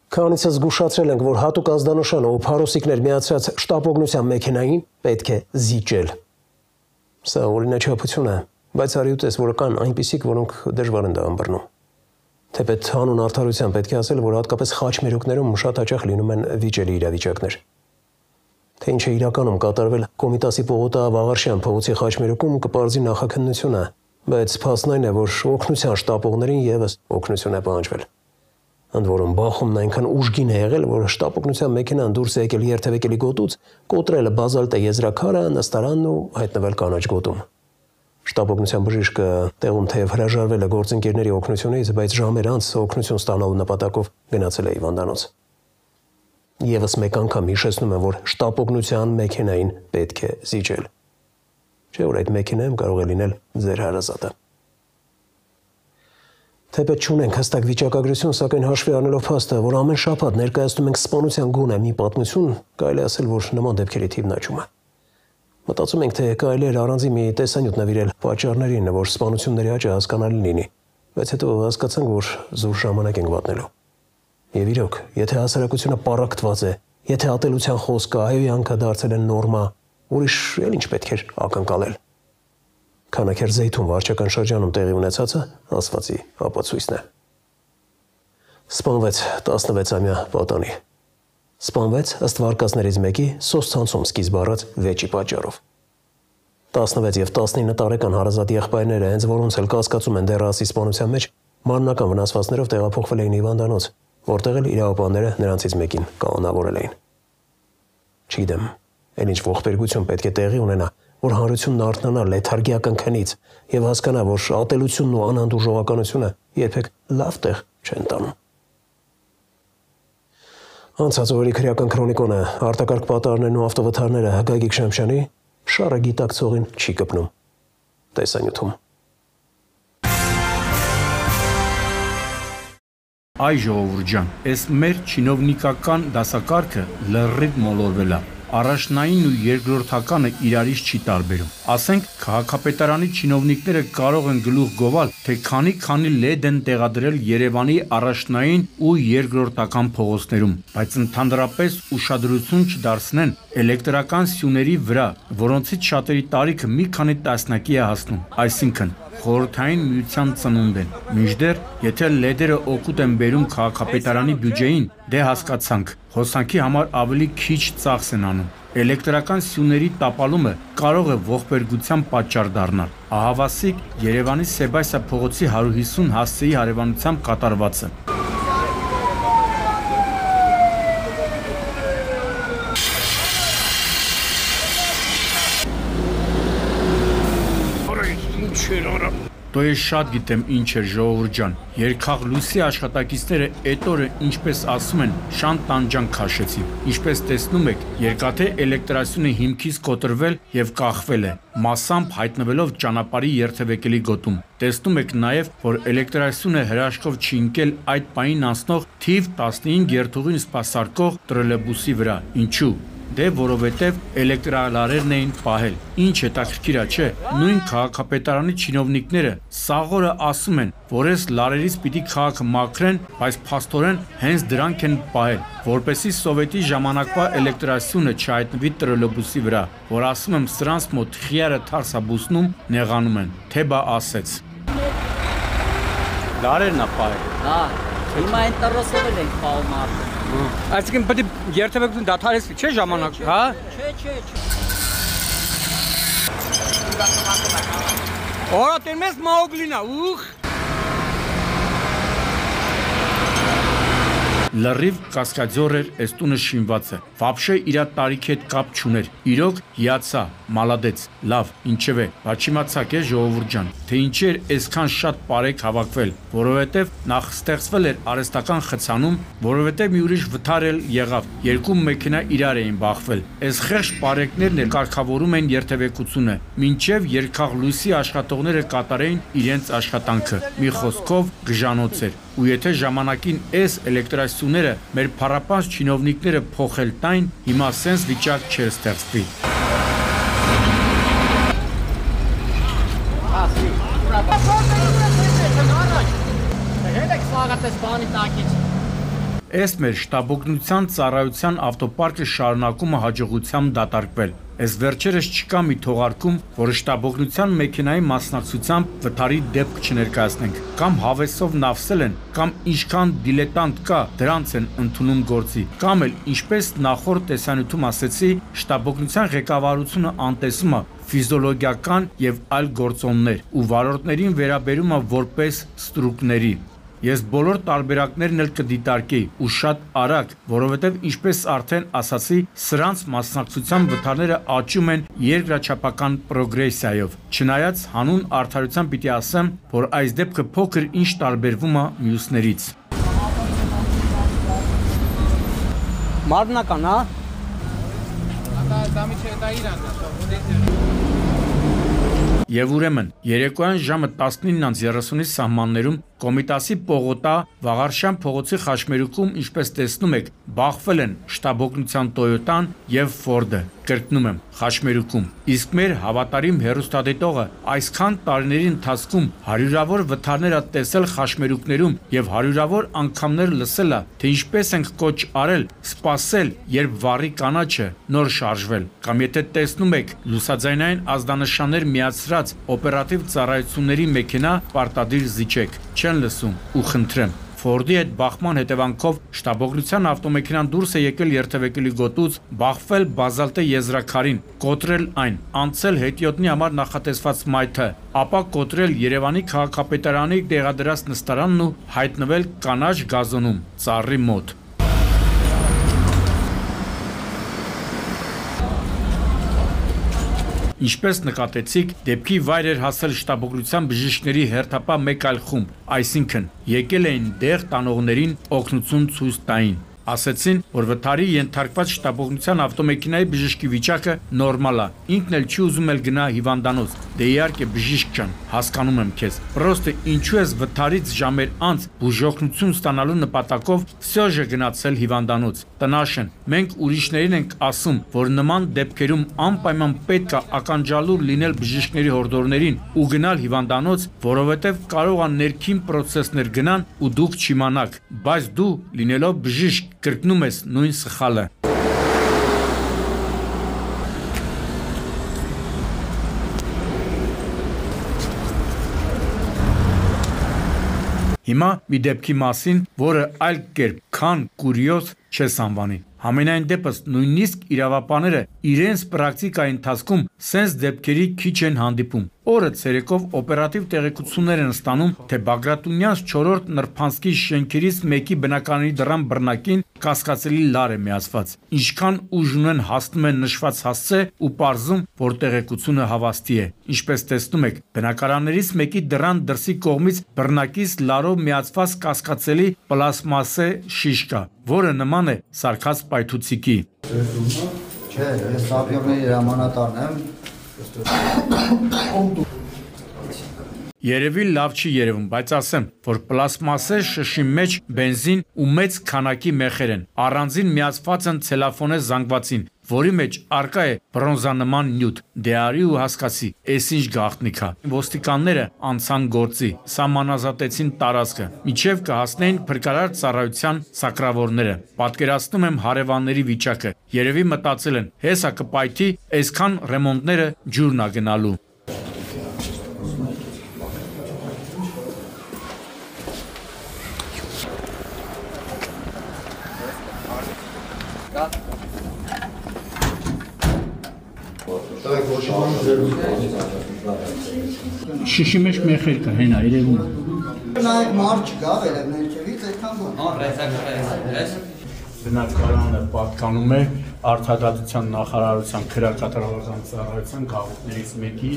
Քանից զգուշացրել ենք, որ հատուկ ազդանշանը ու փարոսիկներ միացրած շտապօգնության մեքենային պետք է զիջել։ Սա օրինաչափություն է, բայց արի ուտես, որ կան այնպիսիք, որոնք դժվար են դա ըմբռնում։ Թեպետ հանուն արդարության պետք է ասել, որ հատկապես խաչմերուկներում շատ հաճախ լինում են վիճելի իրավիճակներ։ Թե ինչ է իրականում կատարվել Կոմիտասի պողոտա Վաղարշյան փողոցի խաչմերուկում կպարզի նախաքննությունը, բայց փաստն այն է, որ օգնության շտապողներին եւս օգնություն է պահանջվել։ Ընդ որում բախումն այնքան ուժգին է եղել, որ շտապօգնության մեքենան դուրս է եկել երթևեկելի գոտուց, կոտրել բազալտե եզրաքարը, նստարանն ու հայտնվել կանաչ գոտում։ Շտապօգնության բժիշկը տեղում թեև հրաժարվել է գործընկերների օգնությունից, բայց ժամեր անց օգնություն ստանալու նպատակով գնացել է հիվանդանոց։ Եվս մեկ անգամ հիշեցնում եմ, որ շտապօգնության մեքենային պետք է զիջել։ Չէ՞ որ այդ մեքենայում կարող է լինել ձեր հարազատը։ Թեպետ չունենք հստակ վիճակագրություն, սակայն հաշվի առնելով փաստը, որ ամեն շաբաթ ներկայացնում ենք սպանության գոնե մի պատմություն, կարելի ասել, որ նման դեպքերի թիվն աճում է։ Մտածում ենք, թե կարելի է առանձին մի տեսանյութ նվիրել պատճառներին, որ սպանությունների աճը հասկանալի լինի, բայց հետո հասկացանք, որ զուր ժամանակ ենք վատնելու։ Եվ իրոք, եթե հասարակությունը պառակտված է, եթե ատելության խոսքը, այոյանքը դարձել են նորմա, ուրիշ էլ ինչ պետք էր ակնկալել։ Քանաքերձեյթուն վարչական շրջանում տեղի ունեցածը ասվածի ապացույցն է։ Սպանվեց 16-ամյա պատանի։ Սպանվեց ըստ վարկածներից մեկի սոցցանցում սկիզբ առած վեճի պատճառով։ 16 եւ 19 տարեկան հարազատ եղբայրները հենց որոնց էլ կասկածում են դեռասի սպանության մեջ մարմնական վնասվածքներով տեղափոխվել էին հիվանդանոց, որտեղ էլ իրավապահները նրանցից մեկին կանոնավորել էին։ Չգիտեմ, էլ ինչ ողբերգություն պետք է տեղի ունենա, որ հանրությունն արթնանա լեթարգիական քնից եւ հասկանա, որ ատելությունն ու անհանդուրժողականությունը երբեք լավ տեղ չեն տանում։ Անցած օրերի քրեական քրոնիկոնը արտակարգ պատառներն ու ավտովթարները Գագիկ Շամշյանի շարը գիտակցողին չի կպնում։ Տեսանյութում։ Այ ժողովուրդ ջան, այս մեր չինովնիկական դասակարգը լրիվ մոլորվել է։ առաջնային ու երկրորդականը իրարից չի տարբերում։ Ասենք, քաղաքապետարանի չինովնիկները կարող են գլուխ գովալ, թե քանի լեդ են տեղադրել Երևանի առաջնային ու երկրորդական փողոցներում, բայց ընդհանրապես ուշադրություն չդարձնեն էլեկտրական սյուների վրա, որոնցից շատերի տարիքը մի քանի տասնյակի է հասնում, այսինքն խորհրդային միության ծնունդ են։ Մինչդեռ, եթե լեդերը օգուտ են բերում քաղաքապետարանի բյուջեին, դե հասկացանք, հոսանքի համար ավելի քիչ ծախս են անում։ Էլեկտրական սյուների տապալումը կարող է ողբերգության պատճառ դառնալ։ Ահավասիկ Երևանի Սեբասիա փողոցի 150 հասցեի հարևանությամբ կատարվածը։ Դու ես շատ գիտեմ ինչ էր ժողովուրդ ջան, երկխաղ լույսի աշխատակիցները էդ օրը ինչպես ասում են շան տանջան քաշեցին, ինչպես տեսնում եք երկաթե էլեկտրասյունը հիմքից կոտրվել եւ կախվել է, մասամբ հայտնվելով ճանապարհի երթևեկելի գոտում, տեսնում եք նաեւ, որ էլեկտրասյունը հրաշքով չի ընկել այդ պահին անցնող թիվ 15 երթուղին սպասարկող տրոլեյբուսի վրա, ինչու՞։ Դե որովհետև էլեկտրալարերն էին պահել։ Ինչ հետաքրքիր է, չէ՞։ Նույն քաղաքապետարանի չինովնիկները սաղորը ասում են, որ այս լարերից պիտի քաղաքը մաքրեն, բայց փաստորեն հենց դրանք են պահել, որպեսզի սովետի ժամանակվա էլեկտրասյունը չհայտնվի տրոլեյբուսի վրա, որ ասում եմ սրանց մոտ խիարը թարսաբուսնում նեղանում են, թե բա ասեց։ Լարերն է պահել։ Հա, հիմա այն տրոսով են պահում արդեն։ Այսինքն պետք է երթևեկություն դադարեցվի, չէ՞ ժամանակ, հա? Չէ։ Օրա տերմես Մաուգլինա, ուխ։ Լրիվ կասկադյոր էր այս տունը շինված է, վաբշե իրա տարիքի հետ կապ չուներ, իրոք հիացա, մալադեց, լավ, ինչև է, բայց իմացաք է ժողովուրդ ջան, թե ինչի էր այսքան շատ պարեկ հավաքվել, որովհետև նախ ստեղծվել էր արհեստական խցանում, որովհետև մի ուրիշ վթար էլ եղավ, երկու մեքենա իրար էին բախվել, այս խեղճ պարեկներն էլ կարգավորում են երթևեկությունը, մինչև երկխաղ լույսի աշխատողները կատարեին իրենց աշխատանքը, մի խոսքով գժանոց էր, ու եթե ժամանակին այս էլեկտրասյուները մեր փառապանց չինովնիկները փոխել տային, հիմա սենց վիճակ չէր ստեղծվի։ Այս մեր շտաբօգնության ծառայության ավտոպարկը շարունակում է հաջողությամբ դատարկվել։ Այս վերջերս չկա մի թողարկում, որը շտաբօգնության մեքենայի մասնակցությամբ վթարի դեպք չներկայացնենք, կամ հավեսով նավսել են, կամ ինչքան դիլետանտ կա, դրանց են ընդունում գործի, կամ էլ ինչպես նախորդ տեսանյութում ասեցի, շտաբօգնության ղեկավարությունը անտեսում է ֆիզիոլոգիական եւ այլ գործոններ ու վարորդներին վերաբերում է որպես ստրուկների։ Ես բոլոր տարբերակներն էլ կդիտարկեի ու շատ արագ, որովհետև ինչպես արդեն ասացի, սրանց մասնակցության վթարները աճում են երկրաչափական պրոգրեսիայով։ Չնայած հանուն արդարության պիտի ասեմ, որ այս դեպքը փոքր ինչ տարբերվում է մյուսներից։ Մարմնական, հա։ Եվ ուրեմն, երեկոյան ժամը 19:30-ի սահմաններում Կոմիտասի պողոտա Վաղարշյան փողոցի խաչմերուկում, ինչպես տեսնում եք, բախվել են շտաբօգնության Toyota-ն եւ Ford-ը, կրկնում եմ, խաչմերուկում։ Իսկ մեր հավատարիմ հեռուստադիտողը այսքան տարիների ընթացքում հարյուրավոր վթարներ է տեսել խաչմերուկներում եւ հարյուրավոր անգամներ լսել է, թե ինչպես ենք կոչ արել, սպասել, երբ վառի կանաչը նոր շարժվել, կամ եթե տեսնում եք լուսաձայնային ազդանշաններ միացրած օպերատիվ ծառայությունների մեքենա, պարտադիր զիջեք, չեն լսում ու խնդրեմ։ Ֆորդի այդ բախման հետևանքով շտաբօգնության ավտոմեքենան դուրս է եկել երթևեկելի գոտուց, բախվել բազալտե եզրաքարին, կոտրել այն, անցել հետիոտնի համար նախատեսված մայթը, ապա կոտրել Երևանի քաղաքապետարանի տեղադրած նստարանն ու հայտնվել կանաչ գազոնում, ծառի մոտ։ Ինչպես նկատեցիք, դեպքի վայր էր հասել շտաբօգնության բժիշկների հերթապահ մեկ այլ խումբ, այսինքն եկել էին դեղ տանողներին օգնություն ցույց տային։ Ասեցին, որ վթարի ենթարկված շտապողնության ավտոմեքենայի բժշկի վիճակը նորմալ է, ինքն էլ չի ուզում էլ գնա հիվանդանոց, դե իհարկե բժիշկ ջան, հասկանում եմ քեզ, պրոստը ինչու ես վթարից ժամեր անց բուժօգնություն ստանալու նպատակով Սյոժը գնացել հիվանդանոց, տնաշեն, մենք ուրիշներին ենք ասում, որ նման դեպքերում անպայման պետք է ականջալուր լինել բժիշկների հորդորներին ու գնալ հիվանդանոց, որովհետև կարող է ներքին պրոցեսներ գնան ու դուք չիմանաք, բայց դու լինելով բժիշկ կրկնում ես նույն սխալը։ Հիմա մի դեպքի մասին, որը այլ կերպ, քան կուրիոզ չես անվանի։ Համենայն դեպս նույնիսկ իրավապանները իրենց պրակտիկայի ընթացքում սենց դեպքերի քիչ են հանդիպում։ Օրը ցերեկով օպերատիվ տեղեկություններ են ստանում, թե Բագրատունյանց 4-րդ նրբանցքի շենքերից մեկի բնակարանի դռան բռնակին կասկածելի լար է միացված։ Ինչքան ուժ ունեն հասնում են նշված հասցե ու պարզում, որ տեղեկությունը հավաստի է։ Ինչպես տեսնում եք, բնակարաններից մեկի դռան դրսի կողմից բռնակից լարով միացված կասկածելի պլաստմասե շիշ կա, որը նման է սարքած պայթուցիկի։ Չէ, ես Սափյոնների հրամանատարն եմ։ Երևի լավ չի երևում, բայց ասեմ, որ պլաստմասե շշի մեջ բենզին ու մեծ քանակի մեխեր են, առանձին միացված են ցելոֆոնե զանգվածին, որի մեջ արկա է բրոնզանման նյութ, դե արի ու հասկացի, էս ինչ գաղտնիք է։ Ոստիկանները անցան գործի, սահմանազատեցին տարածքը, միջև կհասնեին փրկարար ծառայության սակրավորները։ Պատկերացնում եմ հարևանների վիճակը, երևի մտածել են, հեսա կպայթի, այսքան ռեմոնտները ջուրն ա գնալու։ Շիշի մեջ մեխեր կա, հենա, երևում է։ Նայեք մարդ չկա, վերև ներքևից այդքան բան։ Բնակարանը պատկանում է Արդարադատության նախարարության քրեակատարողական ծառայության գաղութներից մեկի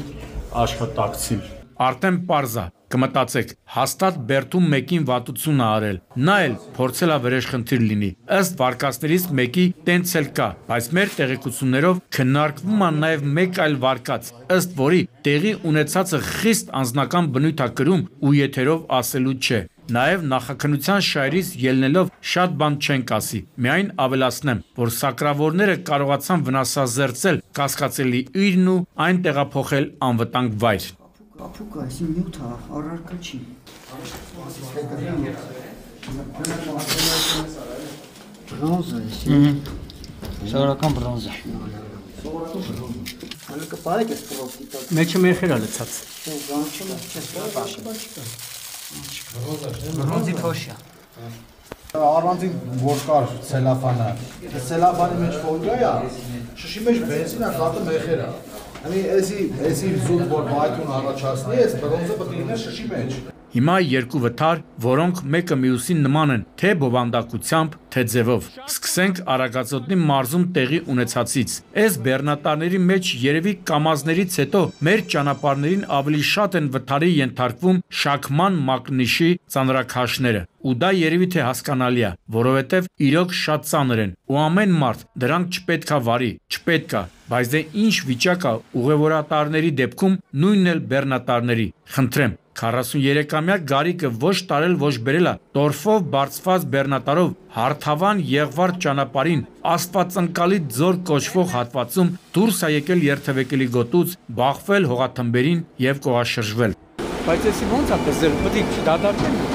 աշխատակցին։ Արդեն պարզա, կմտածեք, հաստատ Բերթում մեկին վատություն ա արել, նա էլ փորձել ա վրեժխնդիր լինի, ըստ վարկածներից մեկի տենց էլ կա, բայց մեր տեղեկություններով քննարկվում ա նաև մեկ այլ վարկած, ըստ որի տեղի ունեցածը խիստ անձնական բնույթ ա կրում ու եթերով ասելու չէ։ Նաև նախաքննության շայրից ելնելով շատ բան չենք ասի, միայն ավելացնեմ, որ սակրավորները կարողացան վնասազերծել կասկածելի իրն ու այն տեղափոխել անվտանգ վայր։ Ապուկա, այսի նյութ է, առարկա չի։ Բրոնզա է, Սովորական բրոնզա։ Հələ կպարեք ես պրոստիկա։ Մեջը մեխեր ա լցած։ Բրոնզի փոշա։ Առանձին որ կար ցելոֆանը։ Ցելոֆանի մեջ ֆոլգա է, շշի մեջ բենզին է, կատը մեխեր է։ Ani էսի զուտ որ բայթուն առաջացնի, այս բրոնզը պետք է լինի շշի մեջ։ Հիմա երկու վթար, որոնք մեկը մյուսին նման են, թե բովանդակությամբ, թե ձևով։ Սկսենք Արագածոտնի մարզում տեղի ունեցածից։ Այս բեռնատարների մեջ երևի կամազներից հետո մեր ճանապարհներին ավելի շատ են վթարի ենթարկվում շաքման մակնիշի ծանրաքաշները։ Ու դա երևի թե հասկանալի է, որովհետև իրոք շատ ծանր են, ու ամեն մարդ դրանք չպետք է վարի, չպետք է, բայց դե ինչ վիճակ է ուղևորատարների դեպքում նույնն էլ բեռնատարների։ Խնդրեմ, 43-ամյա Գարիկը ոչ տարել ոչ բերել է տորֆով բարձված բեռնատարով հարթավան Եղվարդ ճանապարհին աստվածընկալի ձոր կոչվող հատվածում դուրս է եկել երթևեկելի գոտուց, բախվել հողաթմբերին եւ կողաշրջվել։ Բայց էսի ո՞նց է դզել, պետք է դադարեն։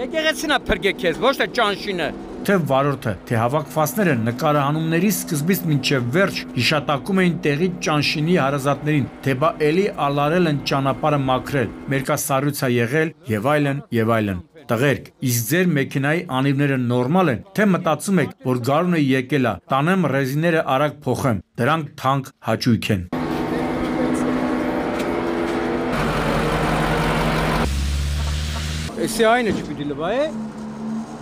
Եկեղեցին է փրկե քեզ, ոչ թե ճանշինը։ Թե վարորդը, թե հավաքվածները նկարահանումների սկզբից մինչև վերջ հիշատակում էին տեղի ճանշինի հարազատներին, թե բա էլի ալարել են ճանապարհը մաքրել, մերկասառույց է եղել եւ այլն եւ այլն։ Տղերք, իսկ ձեր մեքենայի անիվները նորմալ են, թե մտածում եք, որ գարունը եկել է, տանեմ ռեզիները արագ փոխեմ, դրանք թանկ հաճույք են։ Էսի այնը չպիտի լվա է,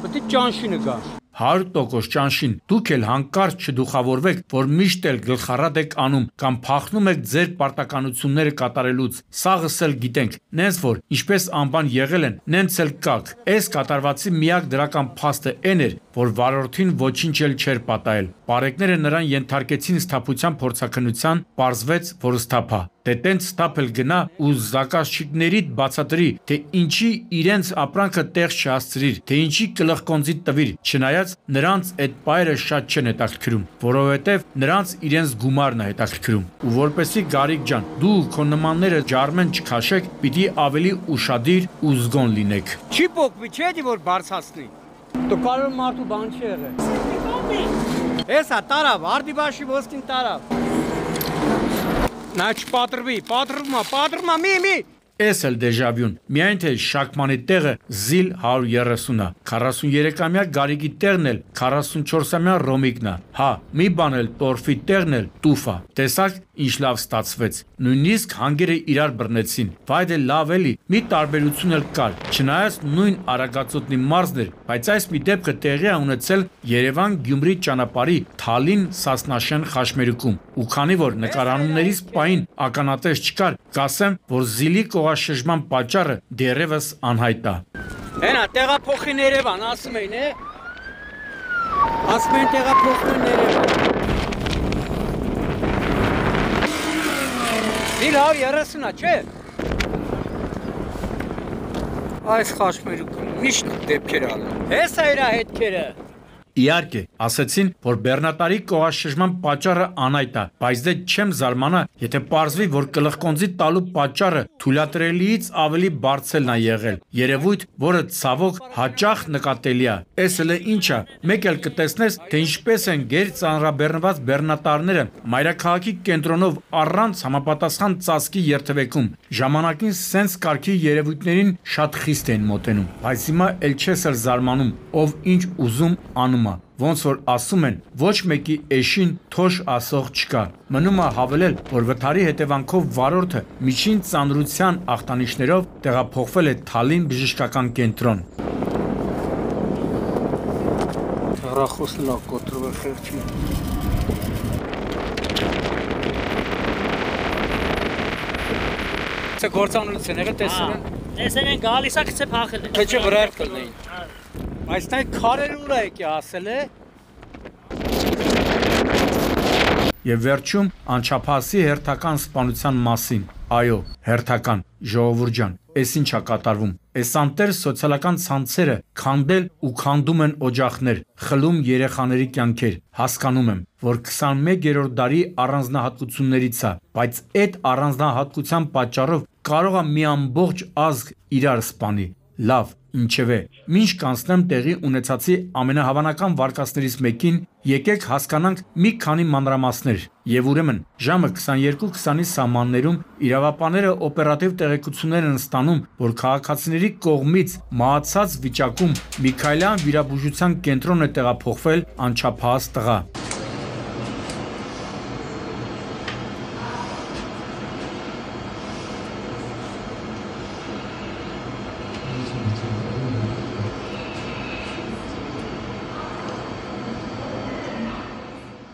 պետք է ճանշինը գար։ 100% ճանշին։ Դուք էլ հանկարծ չդուխավորվեք, որ միշտ էլ գլխառատ եք անում կամ փախնում եք ձեր պարտականությունները կատարելուց։ Սաղս էլ գիտենք, նենց որ ինչպես անբան եղել են, նենց էլ կաք։ Այս կատարվածի միակ դրական փաստը այն էր, որ վարորդին ոչինչ էլ չէր պատահել։ Բարեկները նրան ենթարկեցին սթափության փորձաքննության, պարզվեց, որ սթափա։ Դե տենց սթափել գնա ու զակազչիկներիդ բացատրի, թե ինչի իրենց ապրանքը տեղ չհասցրիր, թե ինչի կլխկոնձիդ տվիր, չնայած նրանց այդ պայրը շատ չեն հետաքրքրում, որովհետև նրանց իրենց գումարն է հետաքրքրում։ Ու որպեսի Գարիկ ջան, դու քո նմանները ջարմեն չքաշեք, պիտի ավելի ուշադիր ու զգոն լինեք։ Չի փոքվի, չէ՞ դի որ բարձրացնի։ Դու կարող մարդու բան չի եղել։ Էսա տարավ, արդիբաշի ոսկին տարավ։ Նա չպատրվի, պատրվմա, մի։ Էս էլ դեժավյուն, միայն թե Շաքմանի տեղը զիլ 130-ա, 43-ամյա Գարիկի տեղն էլ 44-ամյա Ռոմիկն է, հա, մի բան էլ տորֆի տեղն էլ տուֆա, տեսակ ինչ լավ ստացվեց, նույնիսկ հանգերը իրար բռնեցին, վայ դե լավ էլի, մի տարբերություն էլ կար, չնայած նույն Արագածոտնի մարզն էր, բայց այս մի դեպքը տեղի է ունեցել Երևան-Գյումրի ճանապարհի Թալին-Սասնաշեն խաչմերուկում, ու քանի որ նկարանումներից պահին ականատես չկար, կասեմ, որ զիլի կողաշրջման պատճառը դեռևս անհայտ է։ Հենա տեղափոխին Երևան, ասում էին, ասում են տեղափոխին Երևան։ Զիլ 130-ա, չէ։ Այս խաչմերուկում միշտ դեպքեր ալեն։ Հեսա իրա հետքերը։ Իհարկե, ասեցին, որ բեռնատարի կողաշրջման պատճառը անհայտ է, բայց դե չեմ զարմանա, եթե պարզվի, որ կլխկոնձի տալու պատճառը թույլատրելիից ավելի բարձրն է եղել, երևույթ, որը ցավոք հաճախ նկատելի է։ Էս էլ ինչ է, մեկ էլ կտեսնես, թե ինչպես են գերծանրաբեռնված բեռնատարները մայրաքաղաքի կենտրոնով առանց համապատասխան ծածկի երթևեկում։ Ժամանակին սենց կարգի երևույթներին շատ խիստ են մոտենում, բայց հիմա էլ չես էլ զարմանում, ով ինչ ուզում անում։ Ոնց որ ասում են, ոչ մեկի էշին թոշ ասող չկա։ Մնում է հավելել, որ վթարի հետևանքով վարորդը միջին ծանրության ախտանիշներով տեղափոխվել է Թալին բժշկական կենտրոն։ Հեռախոսն լավ կոտրվել է խեղճի։ Це գործանություն եղել տեսել են։ Տեսել են գալիս է գցե փախել է։ Թե չէ վրա կլնեին։ Այս նա քարեր ուր է եկի ասել է։ Եվ վերջում անչափահասի հերթական սպանության մասին։ Այո, հերթական, ժողովուրդ ջան, էս ինչ է կատարվում։ Էս անտեր սոցիալական ցանցերը քանդել ու քանդում են օջախներ, խլում երեխաների կյանքեր։ Հասկանում եմ, որ 21-րդ դարի առանձնահատկություններից է, բայց այդ առանձնահատկության պատճառով կարող է մի ամբողջ ազգ իրար սպանի։ Լավ, ինչևէ, մինչ կանցնեմ տեղի ունեցածի ամենահավանական վարկածներից մեկին, եկեք հասկանանք մի քանի մանրամասներ, եւ ուրեմն ժամը 22:20-ի սահմաններում իրավապանները օպերատիվ տեղեկություններ են ստանում, որ քաղաքացիների կողմից մահացած վիճակում Միքայելյան վիրաբուժության կենտրոն է տեղափոխվել անչափահաս տղա։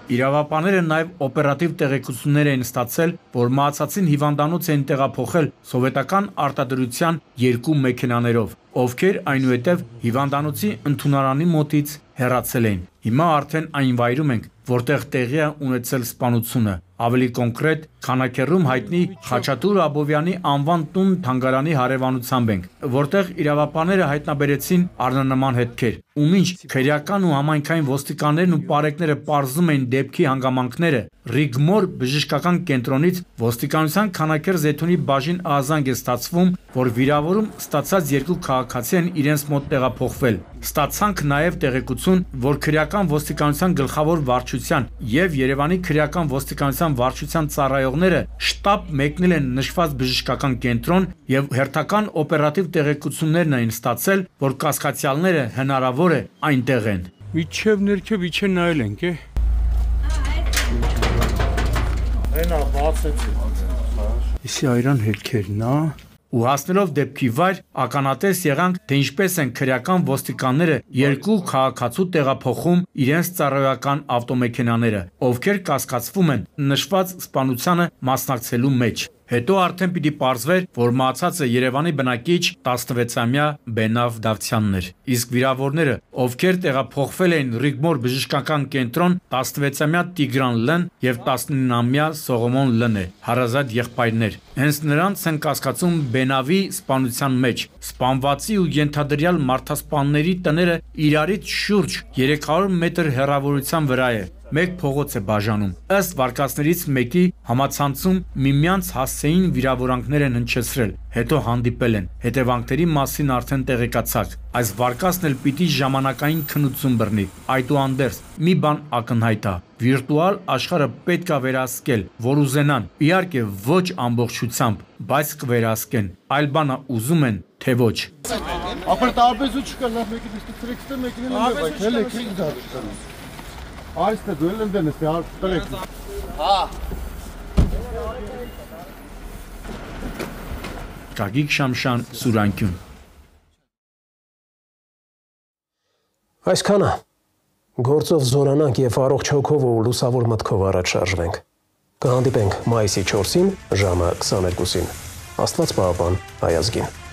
Իրավապանները նաև օպերատիվ տեղեկություններ են ստացել, որ մահացածին հիվանդանոց են տեղափոխել սովետական արտադրության 2 մեքենաներով, ովքեր այնուհետև հիվանդանոցի ընդունարանի մոտից հեռացել էին։ Հիմա արդեն այն վայրում ենք, որտեղ տեղի է ունեցել սպանությունը։ Ավելի կոնկրետ, Քանաքեռում հայտնի Խաչատուր Աբովյանի անվան տուն թանգարանի հարևանությամբ ենք, որտեղ իրավապանները հայտնաբերեցին առնանման հետքեր, ու մինչ քրեական ու համայնքային ոստիկաններն ու պարեկները պարզում էին դեպքի հանգամանքները, Ռիգմոր բժշկական կենտրոնից ոստիկանության Քանաքեռ Զեյթունի բաժին ահազանգ է ստացվում, որ վիրավորում ստացած 2 քաղաքացի են իրենց մոտ տեղափոխվել։ Ստացանք նաև տեղեկություն, որ քրեական ոստիկանության գլխավոր վարչության եւ Երևանի քրեական ոստիկանության վարչության ծառայողները շտաբ մեկնել են նշված բժշկական կենտրոն եւ հերթական օպերատիվ տեղեկություններն էին ստացել, որ կասկածյալները հնարավոր է այնտեղ են։ Միջև ներքև իջե նայել ենք, է։ Հենա բացեցի։ Իսի այրան հետքերն, հա։ ու հասնելով դեպքի վայր ականատես եղանք, թե ինչպես են քրեական ոստիկանները երկու քաղաքացու տեղափոխում իրենց ծառայական ավտոմեքենաները, ովքեր կասկածվում են նշված սպանությանը մասնակցելու մեջ։ Հետո արդեն պիտի պարզվեր, որ մահացածը Երևանի բնակիչ 16-ամյա Բենավ Դավթյանն էր, իսկ վիրավորները, ովքեր տեղափոխվել էին Ռիգմոր բժշկական կենտրոն 16-ամյա Տիգրան Լ-ն եւ 19-ամյա Սողոմոն Լ-ն է, հարազատ եղբայրներ։ Հենց նրանց են կասկածում Բենավի սպանության մեջ։ Սպանվածի ու ենթադրյալ մարդասպանների տները իրարից շուրջ 300 մետր հեռավորության վրա է։ Մեկ փողոց է բաժանում։ Ըստ վարկածներից մեկի համացանցում միմյանց հասցեին վիրավորանքներ են հնչեցրել, հետո հանդիպել են։ Հետևանքների մասին արդեն տեղեկացաք։ Այս վարկածն էլ պիտի ժամանակային քննություն բռնի։ Այդուհանդերձ, մի բան ակնհայտ է։ Վիրտուալ աշխարհը պետք է վերահսկել, որ ուզենան, իհարկե ոչ ամբողջությամբ, բայց կվերահսկեն։ Այլ բանը ուզում են, թե ոչ։ Ապա տարբերություն չկա, լավ մեկի դիստրիկտը մեկին էլ է, բայց հել եկեք դա չկա։ Այստեղ դուել եմ դենես, տրեք։ Հա։ Գագիկ Շամշան, Սուրանկյուն։ Այսքանը գործով զորանանք եւ առողջ հոգով ու լուսավոր մտքով առաջ շարժվենք։ Կհանդիպենք մայիսի 4-ին ժամը 22-ին։ Աստված պահապան հայազգին։